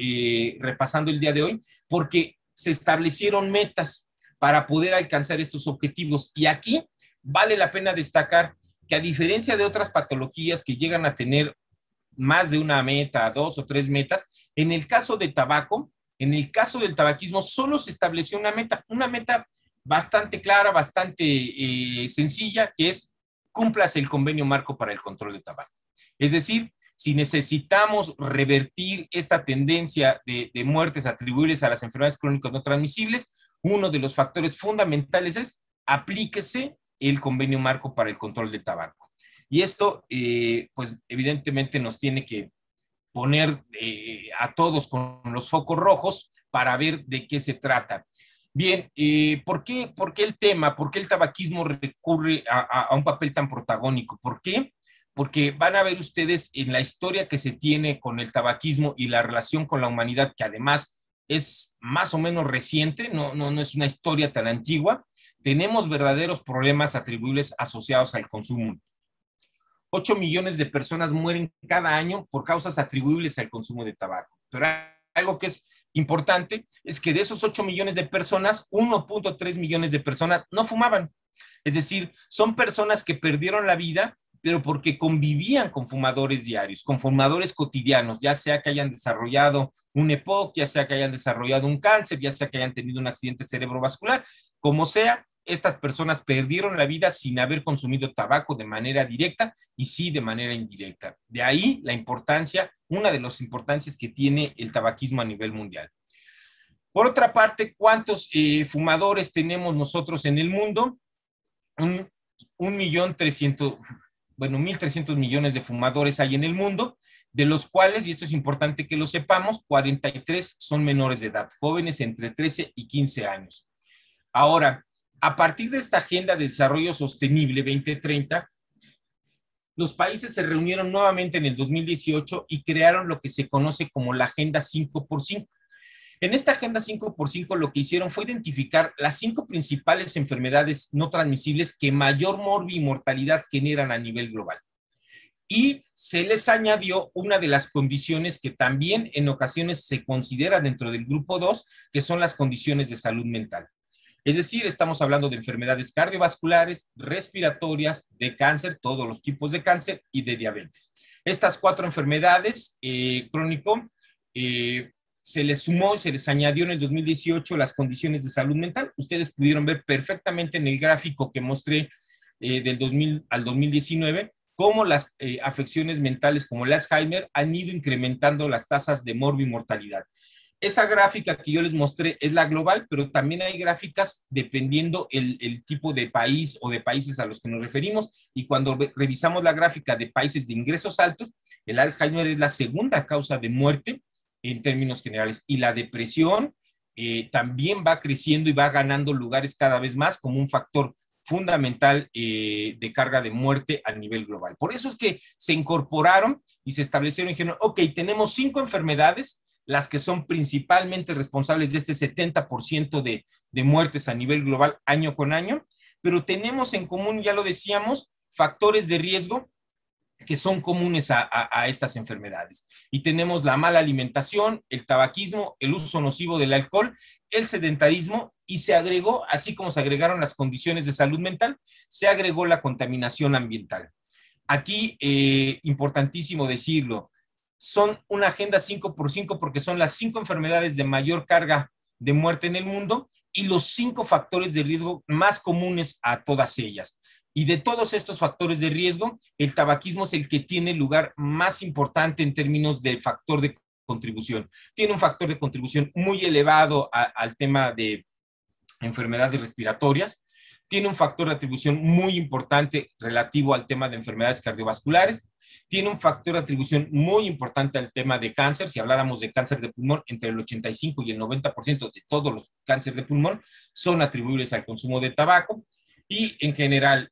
repasando el día de hoy, porque se establecieron metas para poder alcanzar estos objetivos. Y aquí vale la pena destacar que a diferencia de otras patologías que llegan a tener más de una meta, 2 o 3 metas, en el caso de tabaco, en el caso del tabaquismo, solo se estableció una meta bastante clara, bastante sencilla, que es: cúmplase el convenio marco para el control de tabaco. Es decir, si necesitamos revertir esta tendencia de muertes atribuibles a las enfermedades crónicas no transmisibles, uno de los factores fundamentales es: aplíquese el convenio marco para el control de tabaco. Y esto, pues evidentemente nos tiene que poner a todos con los focos rojos para ver de qué se trata. Bien, ¿por qué el tema? ¿Por qué el tabaquismo recurre a un papel tan protagónico? ¿Por qué? Porque van a ver ustedes en la historia que se tiene con el tabaquismo y la relación con la humanidad, que además es más o menos reciente, no es una historia tan antigua, tenemos verdaderos problemas atribuibles asociados al consumo. 8 millones de personas mueren cada año por causas atribuibles al consumo de tabaco. Pero algo que es importante es que de esos 8 millones de personas, 1.3 millones de personas no fumaban. Es decir, son personas que perdieron la vida, pero porque convivían con fumadores diarios, con fumadores cotidianos, ya sea que hayan desarrollado un EPOC, ya sea que hayan desarrollado un cáncer, ya sea que hayan tenido un accidente cerebrovascular, como sea. Estas personas perdieron la vida sin haber consumido tabaco de manera directa y sí de manera indirecta. De ahí la importancia, una de las importancias que tiene el tabaquismo a nivel mundial. Por otra parte, ¿cuántos fumadores tenemos nosotros en el mundo? 1.300.000 millones de fumadores hay en el mundo, de los cuales, y esto es importante que lo sepamos, 43 son menores de edad, jóvenes entre 13 y 15 años. Ahora, a partir de esta Agenda de Desarrollo Sostenible 2030, los países se reunieron nuevamente en el 2018 y crearon lo que se conoce como la Agenda 5x5. En esta Agenda 5x5 lo que hicieron fue identificar las 5 principales enfermedades no transmisibles que mayor mortalidad generan a nivel global. Y se les añadió una de las condiciones que también en ocasiones se considera dentro del grupo 2, que son las condiciones de salud mental. Es decir, estamos hablando de enfermedades cardiovasculares, respiratorias, de cáncer, todos los tipos de cáncer y de diabetes. Estas 4 enfermedades crónico se les sumó y se les añadió en el 2018 las condiciones de salud mental. Ustedes pudieron ver perfectamente en el gráfico que mostré del 2000 al 2019 cómo las afecciones mentales como el Alzheimer han ido incrementando las tasas de mortalidad. Esa gráfica que yo les mostré es la global, pero también hay gráficas dependiendo el tipo de país o de países a los que nos referimos. Y cuando revisamos la gráfica de países de ingresos altos, el Alzheimer es la segunda causa de muerte en términos generales. Y la depresión también va creciendo y va ganando lugares cada vez más como un factor fundamental de carga de muerte a nivel global. Por eso es que se incorporaron y se establecieron y dijeron, ok, tenemos 5 enfermedades, las que son principalmente responsables de este 70% de muertes a nivel global año con año, pero tenemos en común, ya lo decíamos, factores de riesgo que son comunes a estas enfermedades. Y tenemos la mala alimentación, el tabaquismo, el uso nocivo del alcohol, el sedentarismo, y se agregó, así como se agregaron las condiciones de salud mental, se agregó la contaminación ambiental. Aquí, importantísimo decirlo, son una Agenda 5x5 porque son las 5 enfermedades de mayor carga de muerte en el mundo y los 5 factores de riesgo más comunes a todas ellas. Y de todos estos factores de riesgo, el tabaquismo es el que tiene el lugar más importante en términos de factor de contribución. Tiene un factor de contribución muy elevado al tema de enfermedades respiratorias. Tiene un factor de atribución muy importante relativo al tema de enfermedades cardiovasculares. Tiene un factor de atribución muy importante al tema de cáncer. Si habláramos de cáncer de pulmón, entre el 85 y el 90% de todos los cánceres de pulmón son atribuibles al consumo de tabaco. Y en general,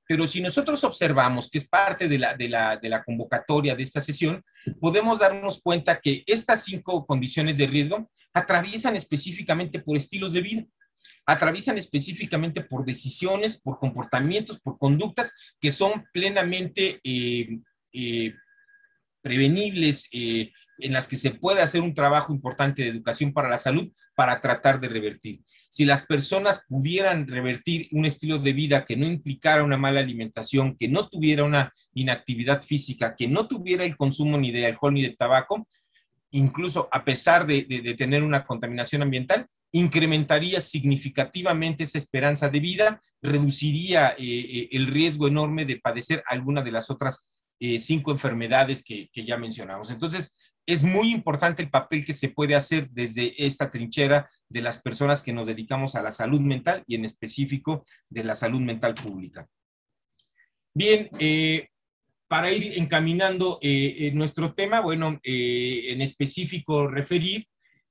pero si nosotros observamos que es parte de la convocatoria de esta sesión, podemos darnos cuenta que estas 5 condiciones de riesgo atraviesan específicamente por estilos de vida, atraviesan específicamente por decisiones, por comportamientos, por conductas que son plenamente prevenibles, en las que se puede hacer un trabajo importante de educación para la salud para tratar de revertir. Si las personas pudieran revertir un estilo de vida que no implicara una mala alimentación, que no tuviera una inactividad física, que no tuviera el consumo ni de alcohol ni de tabaco, incluso a pesar de tener una contaminación ambiental, incrementaría significativamente esa esperanza de vida, reduciría el riesgo enorme de padecer alguna de las otras 5 enfermedades que ya mencionamos. Entonces, es muy importante el papel que se puede hacer desde esta trinchera de las personas que nos dedicamos a la salud mental y en específico de la salud mental pública. Bien, para ir encaminando nuestro tema, bueno, en específico referir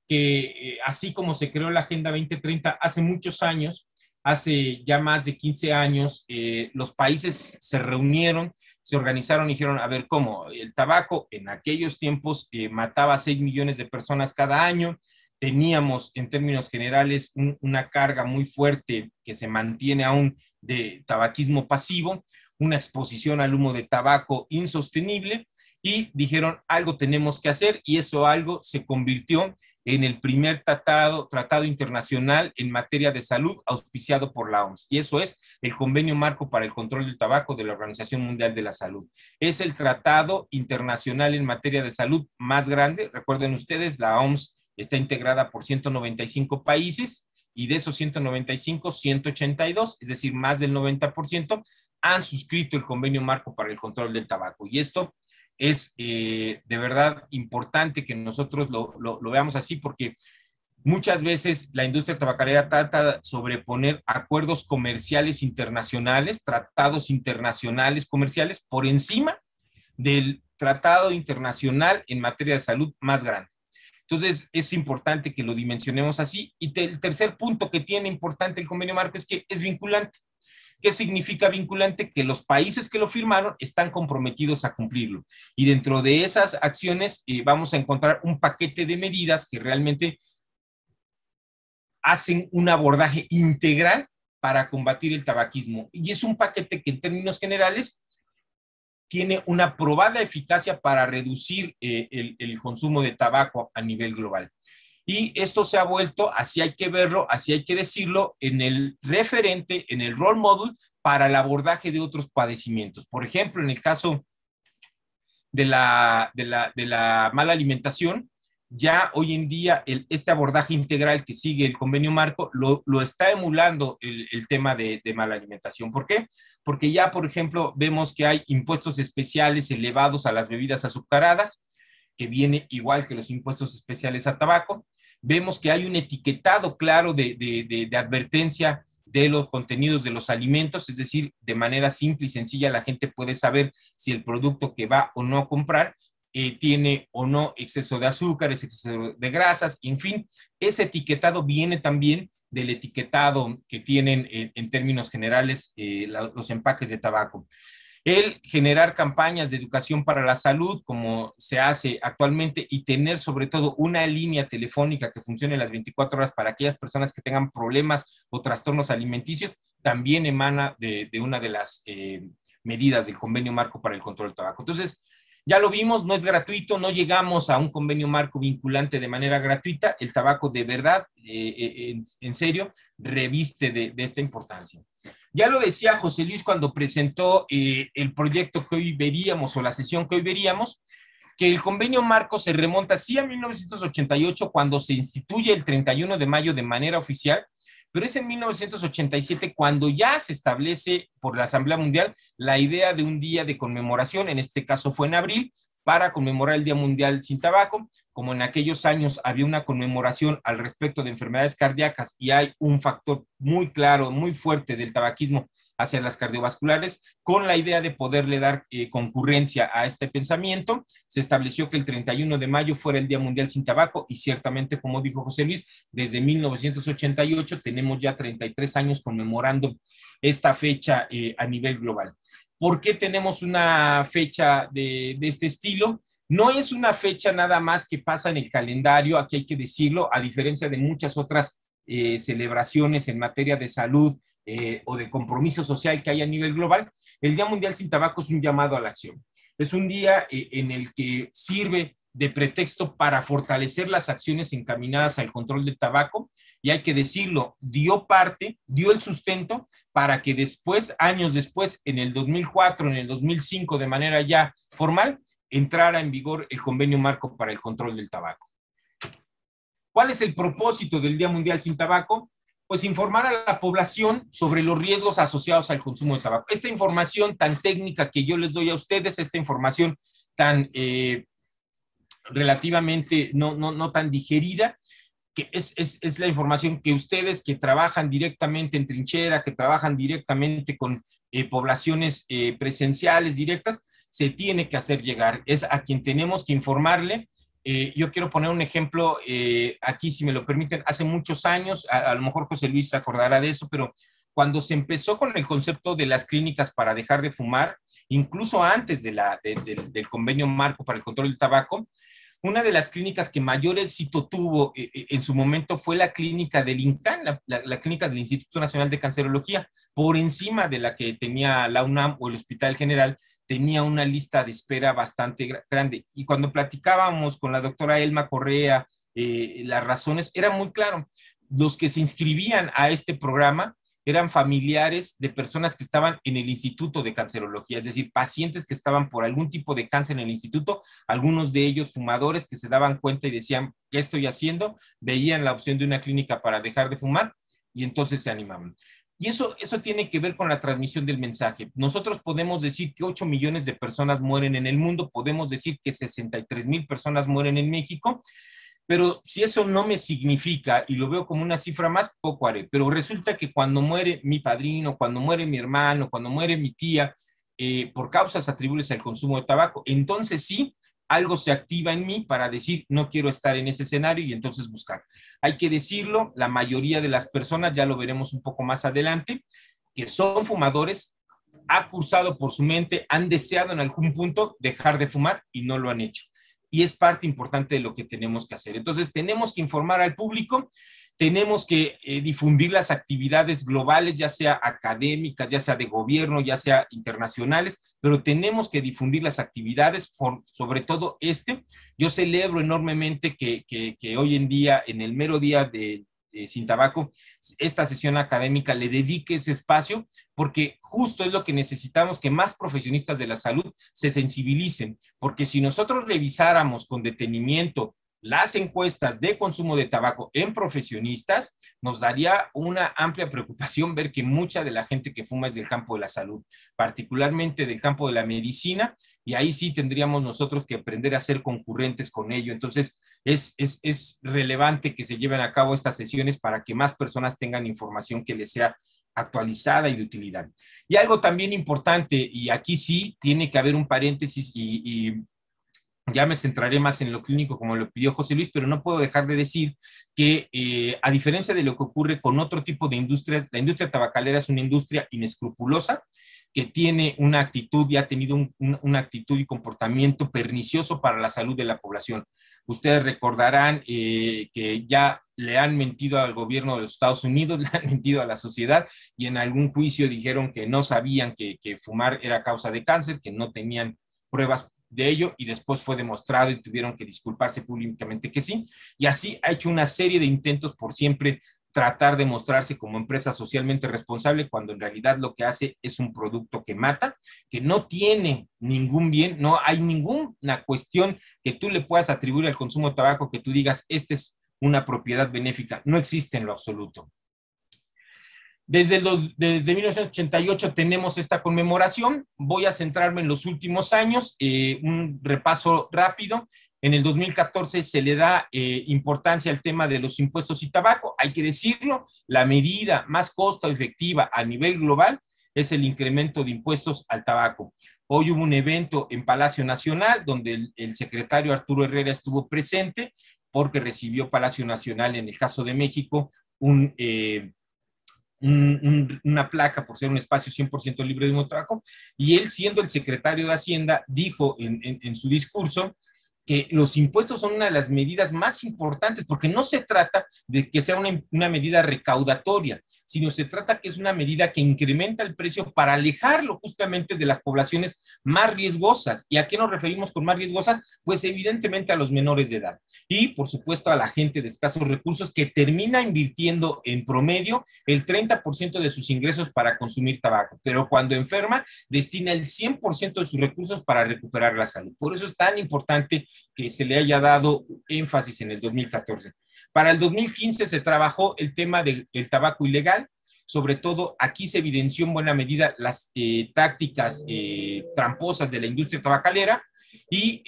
que así como se creó la Agenda 2030 hace muchos años, hace ya más de 15 años, los países se reunieron, se organizaron y dijeron, a ver, ¿cómo? El tabaco en aquellos tiempos mataba a 6 millones de personas cada año, teníamos en términos generales una carga muy fuerte que se mantiene aún de tabaquismo pasivo, una exposición al humo de tabaco insostenible, y dijeron, algo tenemos que hacer, y eso algo se convirtió en el primer tratado internacional en materia de salud auspiciado por la OMS, y eso es el Convenio Marco para el Control del Tabaco de la Organización Mundial de la Salud. Es el tratado internacional en materia de salud más grande. Recuerden ustedes, la OMS está integrada por 195 países, y de esos 195, 182, es decir, más del 90%, han suscrito el Convenio Marco para el Control del Tabaco. Y esto es de verdad importante que nosotros lo veamos así, porque muchas veces la industria tabacalera trata de sobreponer acuerdos comerciales internacionales, tratados internacionales comerciales, por encima del tratado internacional en materia de salud más grande. Entonces, es importante que lo dimensionemos así. Y el tercer punto que tiene importante el Convenio Marco es que es vinculante. ¿Qué significa vinculante? Que los países que lo firmaron están comprometidos a cumplirlo. Y dentro de esas acciones vamos a encontrar un paquete de medidas que realmente hacen un abordaje integral para combatir el tabaquismo. Y es un paquete que en términos generales tiene una probada eficacia para reducir el consumo de tabaco a nivel global. Y esto se ha vuelto, así hay que verlo, así hay que decirlo, en el referente, en el role model para el abordaje de otros padecimientos. Por ejemplo, en el caso de la mala alimentación, ya hoy en día este abordaje integral que sigue el Convenio Marco lo está emulando el tema de mala alimentación. ¿Por qué? Porque ya, por ejemplo, vemos que hay impuestos especiales elevados a las bebidas azucaradas, que viene igual que los impuestos especiales a tabaco. Vemos que hay un etiquetado claro de advertencia de los contenidos de los alimentos, es decir, de manera simple y sencilla la gente puede saber si el producto que va o no a comprar tiene o no exceso de azúcares, exceso de grasas, en fin, ese etiquetado viene también del etiquetado que tienen en términos generales los empaques de tabaco. El generar campañas de educación para la salud, como se hace actualmente, y tener sobre todo una línea telefónica que funcione las 24 horas para aquellas personas que tengan problemas o trastornos alimenticios, también emana de una de las medidas del Convenio Marco para el Control del Tabaco. Entonces, ya lo vimos, no es gratuito, no llegamos a un convenio marco vinculante de manera gratuita. El tabaco de verdad, en serio, reviste de esta importancia. Ya lo decía José Luis cuando presentó el proyecto que hoy veríamos o la sesión que hoy veríamos, que el convenio marco se remonta sí a 1988 cuando se instituye el 31 de mayo de manera oficial, pero es en 1987 cuando ya se establece por la Asamblea Mundial la idea de un día de conmemoración, en este caso fue en abril, para conmemorar el Día Mundial sin Tabaco. Como en aquellos años había una conmemoración al respecto de enfermedades cardíacas y hay un factor muy claro, muy fuerte del tabaquismo hacia las cardiovasculares, con la idea de poderle dar concurrencia a este pensamiento, se estableció que el 31 de mayo fuera el Día Mundial sin Tabaco y ciertamente, como dijo José Luis, desde 1988 tenemos ya 33 años conmemorando esta fecha a nivel global. ¿Por qué tenemos una fecha de este estilo? No es una fecha nada más que pasa en el calendario, aquí hay que decirlo, a diferencia de muchas otras celebraciones en materia de salud o de compromiso social que hay a nivel global. El Día Mundial sin Tabaco es un llamado a la acción. Es un día en el que sirve de pretexto para fortalecer las acciones encaminadas al control del tabaco, y hay que decirlo, dio el sustento para que después, años después, en el 2004, en el 2005, de manera ya formal, entrara en vigor el Convenio Marco para el Control del Tabaco. ¿Cuál es el propósito del Día Mundial sin Tabaco? Pues informar a la población sobre los riesgos asociados al consumo de tabaco. Esta información tan técnica que yo les doy a ustedes, esta información tan relativamente no tan digerida, que es la información que ustedes que trabajan directamente en trinchera, que trabajan directamente con poblaciones presenciales directas, se tiene que hacer llegar. Es a quien tenemos que informarle. Yo quiero poner un ejemplo aquí, si me lo permiten. Hace muchos años, a lo mejor José Luis se acordará de eso, pero cuando se empezó con el concepto de las clínicas para dejar de fumar, incluso antes del convenio marco para el control del tabaco, una de las clínicas que mayor éxito tuvo en su momento fue la clínica del INCAN, la clínica del Instituto Nacional de Cancerología, por encima de la que tenía la UNAM o el Hospital General, tenía una lista de espera bastante grande. Y cuando platicábamos con la doctora Elma Correa, las razones, era muy claro. Los que se inscribían a este programa eran familiares de personas que estaban en el Instituto de Cancerología, es decir, pacientes que estaban por algún tipo de cáncer en el instituto, algunos de ellos fumadores que se daban cuenta y decían, ¿qué estoy haciendo? Veían la opción de una clínica para dejar de fumar y entonces se animaban. Y eso tiene que ver con la transmisión del mensaje. Nosotros podemos decir que 8 millones de personas mueren en el mundo, podemos decir que 63,000 personas mueren en México, pero si eso no me significa, y lo veo como una cifra más, poco haré. Pero resulta que cuando muere mi padrino, cuando muere mi hermano, cuando muere mi tía, por causas atribuibles al consumo de tabaco, entonces sí, algo se activa en mí para decir, no quiero estar en ese escenario y entonces buscar. Hay que decirlo, la mayoría de las personas, ya lo veremos un poco más adelante, que son fumadores, ha cruzado por su mente, han deseado en algún punto dejar de fumar y no lo han hecho. Y es parte importante de lo que tenemos que hacer. Entonces, tenemos que informar al público, tenemos que difundir las actividades globales, ya sea académicas, ya sea de gobierno, ya sea internacionales, pero tenemos que difundir las actividades, sobre todo Yo celebro enormemente que hoy en día, en el mero día de Sin Tabaco, esta sesión académica le dedique ese espacio, porque justo es lo que necesitamos, que más profesionistas de la salud se sensibilicen, porque si nosotros revisáramos con detenimiento las encuestas de consumo de tabaco en profesionistas, nos daría una amplia preocupación ver que mucha de la gente que fuma es del campo de la salud, particularmente del campo de la medicina, y ahí sí tendríamos nosotros que aprender a ser concurrentes con ello. Entonces, es relevante que se lleven a cabo estas sesiones para que más personas tengan información que les sea actualizada y de utilidad. Y algo también importante, y aquí sí tiene que haber un paréntesis y ya me centraré más en lo clínico como lo pidió José Luis, pero no puedo dejar de decir que a diferencia de lo que ocurre con otro tipo de industria, la industria tabacalera es una industria inescrupulosa, que tiene una actitud y ha tenido una actitud y comportamiento pernicioso para la salud de la población. Ustedes recordarán que ya le han mentido al gobierno de los Estados Unidos, le han mentido a la sociedad y en algún juicio dijeron que no sabían que fumar era causa de cáncer, que no tenían pruebas de ello y después fue demostrado y tuvieron que disculparse públicamente que sí. Y así ha hecho una serie de intentos por siempre tratar de mostrarse como empresa socialmente responsable cuando en realidad lo que hace es un producto que mata, que no tiene ningún bien, no hay ninguna cuestión que tú le puedas atribuir al consumo de tabaco que tú digas, esta es una propiedad benéfica, no existe en lo absoluto. Desde 1988 tenemos esta conmemoración. Voy a centrarme en los últimos años, un repaso rápido. En el 2014 se le da importancia al tema de los impuestos y tabaco. Hay que decirlo, la medida más costo efectiva a nivel global es el incremento de impuestos al tabaco. Hoy hubo un evento en Palacio Nacional donde el secretario Arturo Herrera estuvo presente porque recibió Palacio Nacional, en el caso de México, una placa por ser un espacio 100% libre de humo tabaco, y él, siendo el secretario de Hacienda, dijo en su discurso que los impuestos son una de las medidas más importantes, porque no se trata de que sea una medida recaudatoria, sino se trata que es una medida que incrementa el precio para alejarlo justamente de las poblaciones más riesgosas. ¿Y a qué nos referimos con más riesgosas? Pues evidentemente a los menores de edad y por supuesto a la gente de escasos recursos que termina invirtiendo en promedio el 30% de sus ingresos para consumir tabaco, pero cuando enferma destina el 100% de sus recursos para recuperar la salud. Por eso es tan importante que se le haya dado énfasis en el 2014. Para el 2015 se trabajó el tema del tabaco ilegal. Sobre todo aquí se evidenció en buena medida las tácticas tramposas de la industria tabacalera y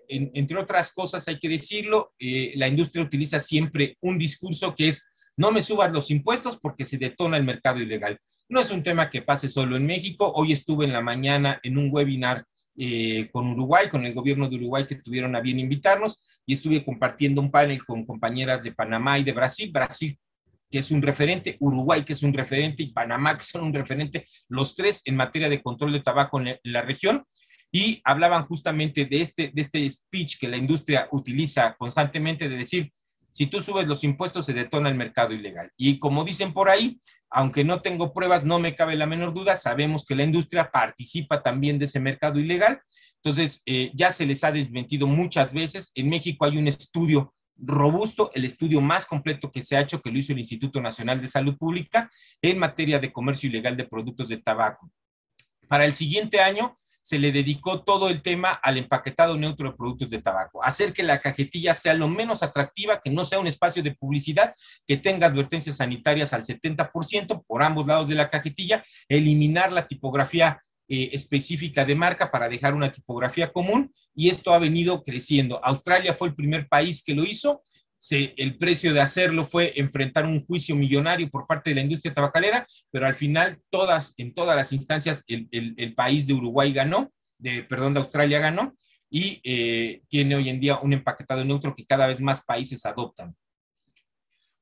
entre otras cosas hay que decirlo, la industria utiliza siempre un discurso que es: no me subas los impuestos porque se detona el mercado ilegal. No es un tema que pase solo en México. Hoy estuve en la mañana en un webinar con Uruguay, con el gobierno de Uruguay, que tuvieron a bien invitarnos, y estuve compartiendo un panel con compañeras de Panamá y de Brasil. Brasil, que es un referente, Uruguay, que es un referente, y Panamá, que son un referente, los tres en materia de control de tabaco en la región, y hablaban justamente de este speech que la industria utiliza constantemente, de decir: si tú subes los impuestos, se detona el mercado ilegal. Y como dicen por ahí, aunque no tengo pruebas, no me cabe la menor duda, sabemos que la industria participa también de ese mercado ilegal. Entonces, ya se les ha desmentido muchas veces. En México hay un estudio robusto, el estudio más completo que se ha hecho, que lo hizo el Instituto Nacional de Salud Pública en materia de comercio ilegal de productos de tabaco. Para el siguiente año se le dedicó todo el tema al empaquetado neutro de productos de tabaco, hacer que la cajetilla sea lo menos atractiva, que no sea un espacio de publicidad, que tenga advertencias sanitarias al 70% por ambos lados de la cajetilla, eliminar la tipografía específica de marca para dejar una tipografía común, y esto ha venido creciendo. Australia fue el primer país que lo hizo. El precio de hacerlo fue enfrentar un juicio millonario por parte de la industria tabacalera, pero al final en todas las instancias el país de Uruguay ganó, de Australia ganó, y tiene hoy en día un empaquetado neutro que cada vez más países adoptan.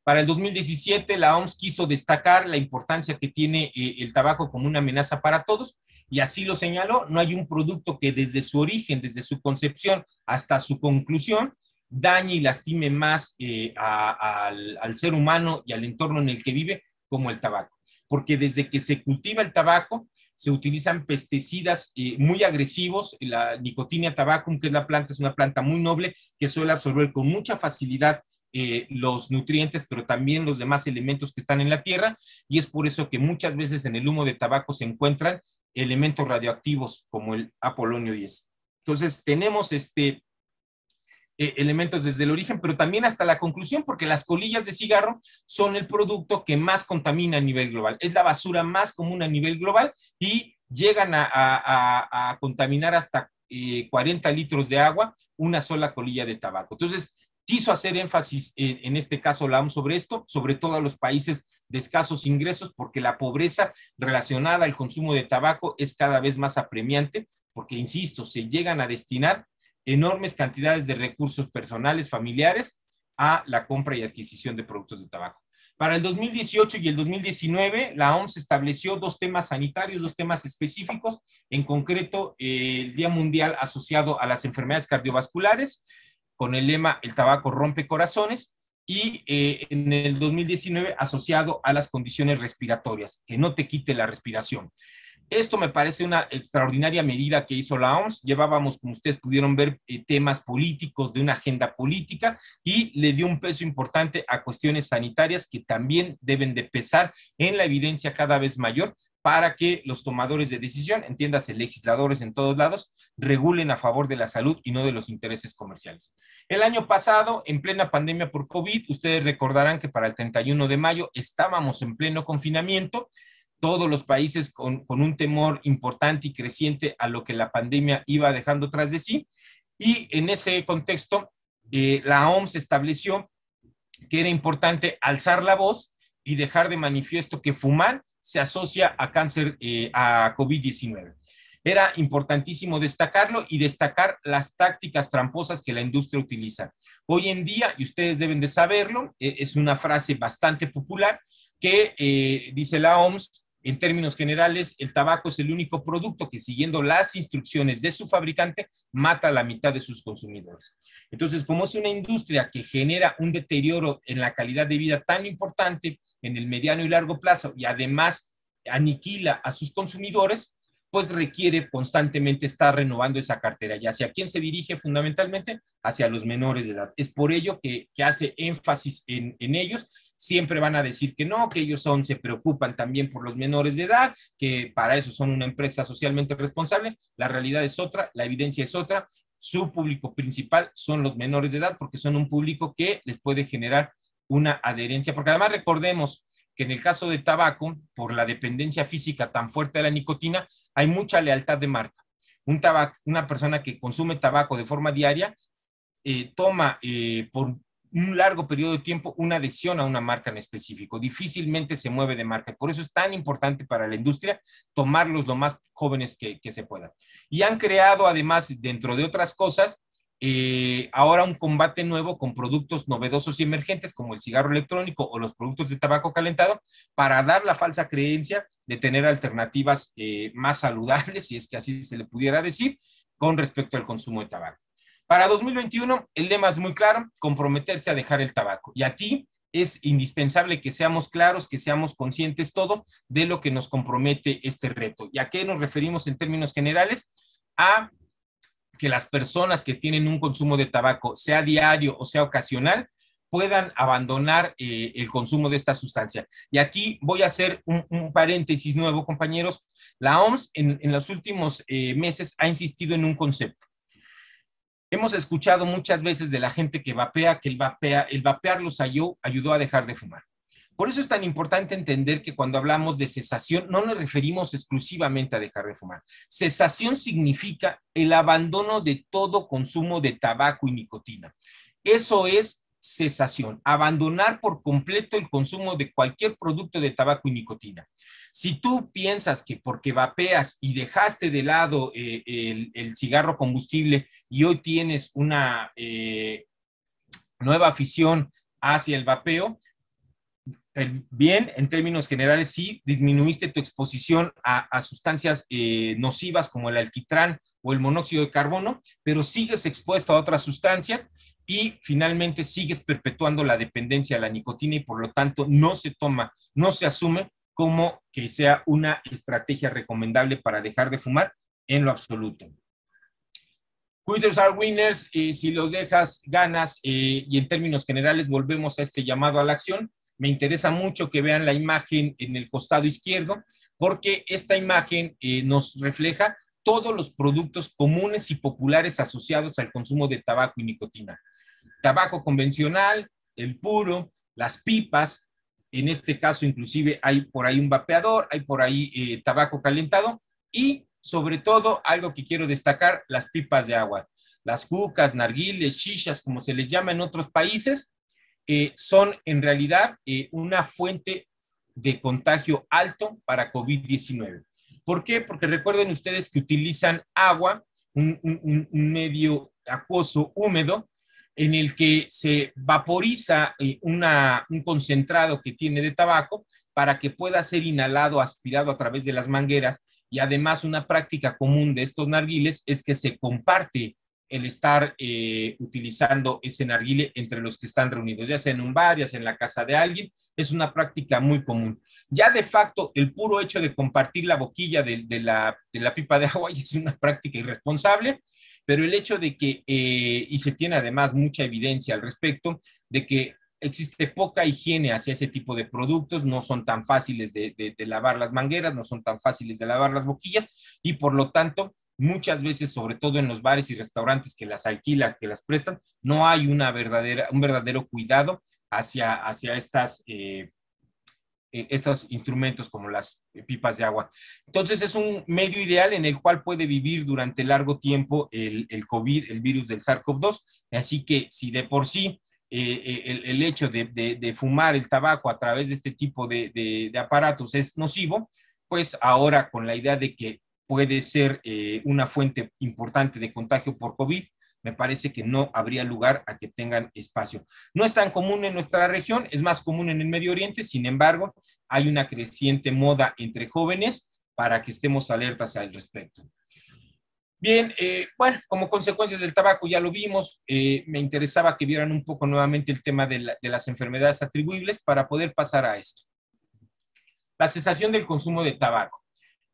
Para el 2017, la OMS quiso destacar la importancia que tiene el tabaco como una amenaza para todos, y así lo señaló. No hay un producto que desde su origen, desde su concepción hasta su conclusión, dañe y lastime más al ser humano y al entorno en el que vive como el tabaco. Porque desde que se cultiva el tabaco, se utilizan pesticidas muy agresivos. La Nicotiana tabacum, que es la planta, es una planta muy noble que suele absorber con mucha facilidad los nutrientes, pero también los demás elementos que están en la tierra, y es por eso que muchas veces en el humo de tabaco se encuentran elementos radioactivos como el apolonio 10. Entonces tenemos elementos desde el origen, pero también hasta la conclusión, porque las colillas de cigarro son el producto que más contamina a nivel global. Es la basura más común a nivel global, y llegan a contaminar hasta 40 litros de agua una sola colilla de tabaco. Entonces, quiso hacer énfasis en este caso la OMS sobre esto, sobre todo a los países de escasos ingresos, porque la pobreza relacionada al consumo de tabaco es cada vez más apremiante, porque, insisto, se llegan a destinar enormes cantidades de recursos personales, familiares, a la compra y adquisición de productos de tabaco. Para el 2018 y el 2019, la OMS estableció dos temas sanitarios, dos temas específicos, en concreto el Día Mundial asociado a las enfermedades cardiovasculares, con el lema "El tabaco rompe corazones", y en el 2019 asociado a las condiciones respiratorias, que no te quite la respiración. Esto me parece una extraordinaria medida que hizo la OMS. Llevábamos, como ustedes pudieron ver, temas políticos, de una agenda política, y le dio un peso importante a cuestiones sanitarias que también deben de pesar en la evidencia cada vez mayor, para que los tomadores de decisión, entiéndase legisladores en todos lados, regulen a favor de la salud y no de los intereses comerciales. El año pasado, en plena pandemia por COVID, ustedes recordarán que para el 31 de mayo estábamos en pleno confinamiento, todos los países con un temor importante y creciente a lo que la pandemia iba dejando tras de sí, y en ese contexto la OMS estableció que era importante alzar la voz y dejar de manifiesto que fumar se asocia a cáncer, a COVID-19. Era importantísimo destacarlo y destacar las tácticas tramposas que la industria utiliza. Hoy en día, y ustedes deben de saberlo, es una frase bastante popular que dice la OMS: en términos generales, el tabaco es el único producto que, siguiendo las instrucciones de su fabricante, mata a la mitad de sus consumidores. Entonces, como es una industria que genera un deterioro en la calidad de vida tan importante en el mediano y largo plazo, y además aniquila a sus consumidores, pues requiere constantemente estar renovando esa cartera. ¿Y hacia quién se dirige fundamentalmente? Hacia los menores de edad. Es por ello que hace énfasis en ellos. Siempre van a decir que no, que ellos se preocupan también por los menores de edad, que para eso son una empresa socialmente responsable. La realidad es otra, la evidencia es otra. su público principal son los menores de edad, porque son un público que les puede generar una adherencia, porque además recordemos que en el caso de tabaco, por la dependencia física tan fuerte de la nicotina, hay mucha lealtad de marca. Una persona que consume tabaco de forma diaria toma por un largo periodo de tiempo una adhesión a una marca en específico. Difícilmente se mueve de marca. Por eso es tan importante para la industria tomarlos lo más jóvenes que se pueda. Y han creado además, dentro de otras cosas, ahora un combate nuevo con productos novedosos y emergentes como el cigarro electrónico o los productos de tabaco calentado para dar la falsa creencia de tener alternativas más saludables, si es que así se le pudiera decir, con respecto al consumo de tabaco. Para 2021, el lema es muy claro, comprometerse a dejar el tabaco. Y aquí es indispensable que seamos claros, que seamos conscientes todos de lo que nos compromete este reto. ¿Y a qué nos referimos en términos generales? A que las personas que tienen un consumo de tabaco, sea diario o sea ocasional, puedan abandonar el consumo de esta sustancia. Y aquí voy a hacer un paréntesis nuevo, compañeros. La OMS en los últimos meses ha insistido en un concepto. Hemos escuchado muchas veces de la gente que vapea, que el vapear los ayudó a dejar de fumar. Por eso es tan importante entender que cuando hablamos de cesación, no nos referimos exclusivamente a dejar de fumar. Cesación significa el abandono de todo consumo de tabaco y nicotina. Eso es cesación, abandonar por completo el consumo de cualquier producto de tabaco y nicotina. Si tú piensas que porque vapeas y dejaste de lado el cigarro combustible y hoy tienes una nueva afición hacia el vapeo, bien, en términos generales, sí, disminuiste tu exposición a sustancias nocivas como el alquitrán o el monóxido de carbono, pero sigues expuesto a otras sustancias y finalmente sigues perpetuando la dependencia a la nicotina y por lo tanto no se asume como que sea una estrategia recomendable para dejar de fumar en lo absoluto. Quitters are winners, si los dejas, ganas, y en términos generales volvemos a este llamado a la acción. Me interesa mucho que vean la imagen en el costado izquierdo, porque esta imagen nos refleja todos los productos comunes y populares asociados al consumo de tabaco y nicotina. Tabaco convencional, el puro, las pipas, en este caso inclusive hay por ahí un vapeador, hay por ahí tabaco calentado y sobre todo algo que quiero destacar, las pipas de agua. Las jucas, narguiles, shishas, como se les llama en otros países, son en realidad una fuente de contagio alto para COVID-19. ¿Por qué? Porque recuerden ustedes que utilizan agua, un medio acuoso húmedo, en el que se vaporiza un concentrado que tiene de tabaco para que pueda ser inhalado, aspirado a través de las mangueras. Y además una práctica común de estos narguiles es que se comparte el estar utilizando ese narguile entre los que están reunidos, ya sea en un bar, ya sea en la casa de alguien, es una práctica muy común. Ya de facto, el puro hecho de compartir la boquilla de la pipa de agua ya es una práctica irresponsable, pero el hecho de que, y se tiene además mucha evidencia al respecto, de que existe poca higiene hacia ese tipo de productos, no son tan fáciles de lavar las mangueras, no son tan fáciles de lavar las boquillas y por lo tanto muchas veces, sobre todo en los bares y restaurantes que las alquilan, que las prestan, no hay un verdadero cuidado hacia estos instrumentos como las pipas de agua. Entonces es un medio ideal en el cual puede vivir durante largo tiempo el COVID, el virus del SARS-CoV-2, así que si de por sí el hecho de fumar el tabaco a través de este tipo de aparatos es nocivo, pues ahora con la idea de que puede ser una fuente importante de contagio por COVID, me parece que no habría lugar a que tengan espacio. No es tan común en nuestra región, es más común en el Medio Oriente, sin embargo, hay una creciente moda entre jóvenes para que estemos alertas al respecto. Bien, bueno, como consecuencias del tabaco ya lo vimos, me interesaba que vieran un poco nuevamente el tema de las enfermedades atribuibles para poder pasar a esto. La cesación del consumo de tabaco.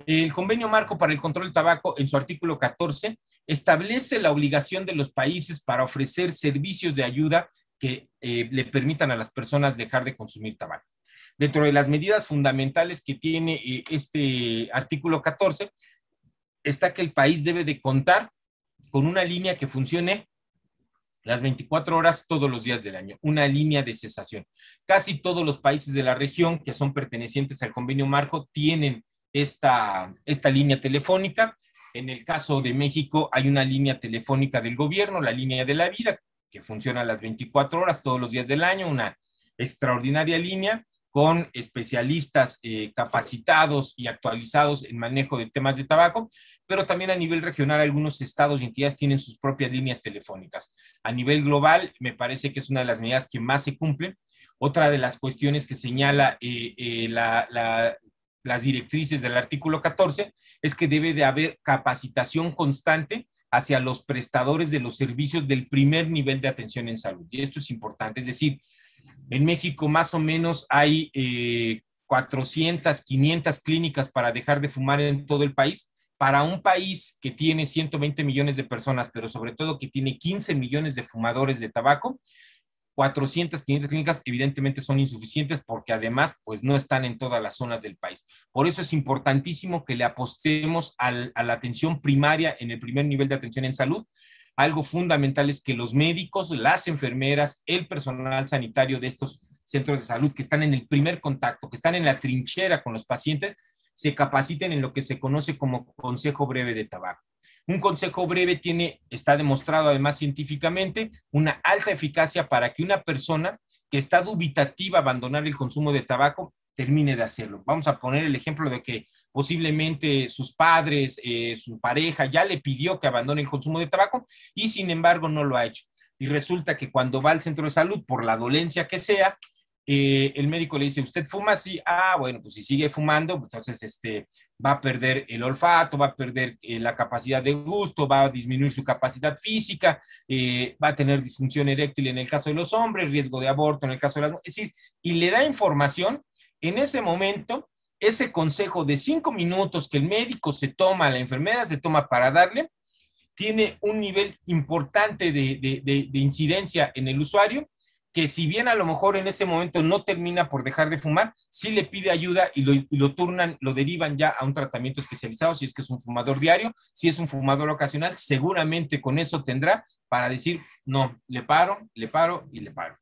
El Convenio Marco para el Control del Tabaco, en su artículo 14, establece la obligación de los países para ofrecer servicios de ayuda que le permitan a las personas dejar de consumir tabaco. Dentro de las medidas fundamentales que tiene este artículo 14, está que el país debe de contar con una línea que funcione las 24 horas todos los días del año, una línea de cesación. Casi todos los países de la región que son pertenecientes al convenio marco tienen esta línea telefónica. En el caso de México hay una línea telefónica del gobierno, la línea de la vida, que funciona las 24 horas todos los días del año, una extraordinaria línea con especialistas capacitados y actualizados en manejo de temas de tabaco, pero también a nivel regional algunos estados y entidades tienen sus propias líneas telefónicas. A nivel global, me parece que es una de las medidas que más se cumplen. Otra de las cuestiones que señala las directrices del artículo 14 es que debe de haber capacitación constante hacia los prestadores de los servicios del primer nivel de atención en salud. Y esto es importante, es decir, en México más o menos hay 400, 500 clínicas para dejar de fumar en todo el país. Para un país que tiene 120 millones de personas, pero sobre todo que tiene 15 millones de fumadores de tabaco, 400, 500 clínicas evidentemente son insuficientes porque además pues no están en todas las zonas del país. Por eso es importantísimo que le apostemos a la atención primaria en el primer nivel de atención en salud. Algo fundamental es que los médicos, las enfermeras, el personal sanitario de estos centros de salud que están en el primer contacto, que están en la trinchera con los pacientes, se capaciten en lo que se conoce como consejo breve de tabaco. Un consejo breve está demostrado además científicamente una alta eficacia para que una persona que está dubitativa a abandonar el consumo de tabaco termine de hacerlo. Vamos a poner el ejemplo de que posiblemente sus padres, su pareja ya le pidió que abandone el consumo de tabaco y sin embargo no lo ha hecho. Y resulta que cuando va al centro de salud, por la dolencia que sea, el médico le dice, ¿usted fuma? Sí. Bueno, pues si sigue fumando, entonces va a perder el olfato, va a perder la capacidad de gusto, va a disminuir su capacidad física, va a tener disfunción eréctil en el caso de los hombres, riesgo de aborto en el caso de las mujeres. Es decir, y le da información. En ese momento, ese consejo de 5 minutos que el médico se toma, la enfermera se toma para darle, tiene un nivel importante de incidencia en el usuario, que si bien a lo mejor en ese momento no termina por dejar de fumar, sí le pide ayuda y lo turnan, lo derivan ya a un tratamiento especializado, si es que es un fumador diario, si es un fumador ocasional, seguramente con eso tendrá para decir, no, le paro y le paro.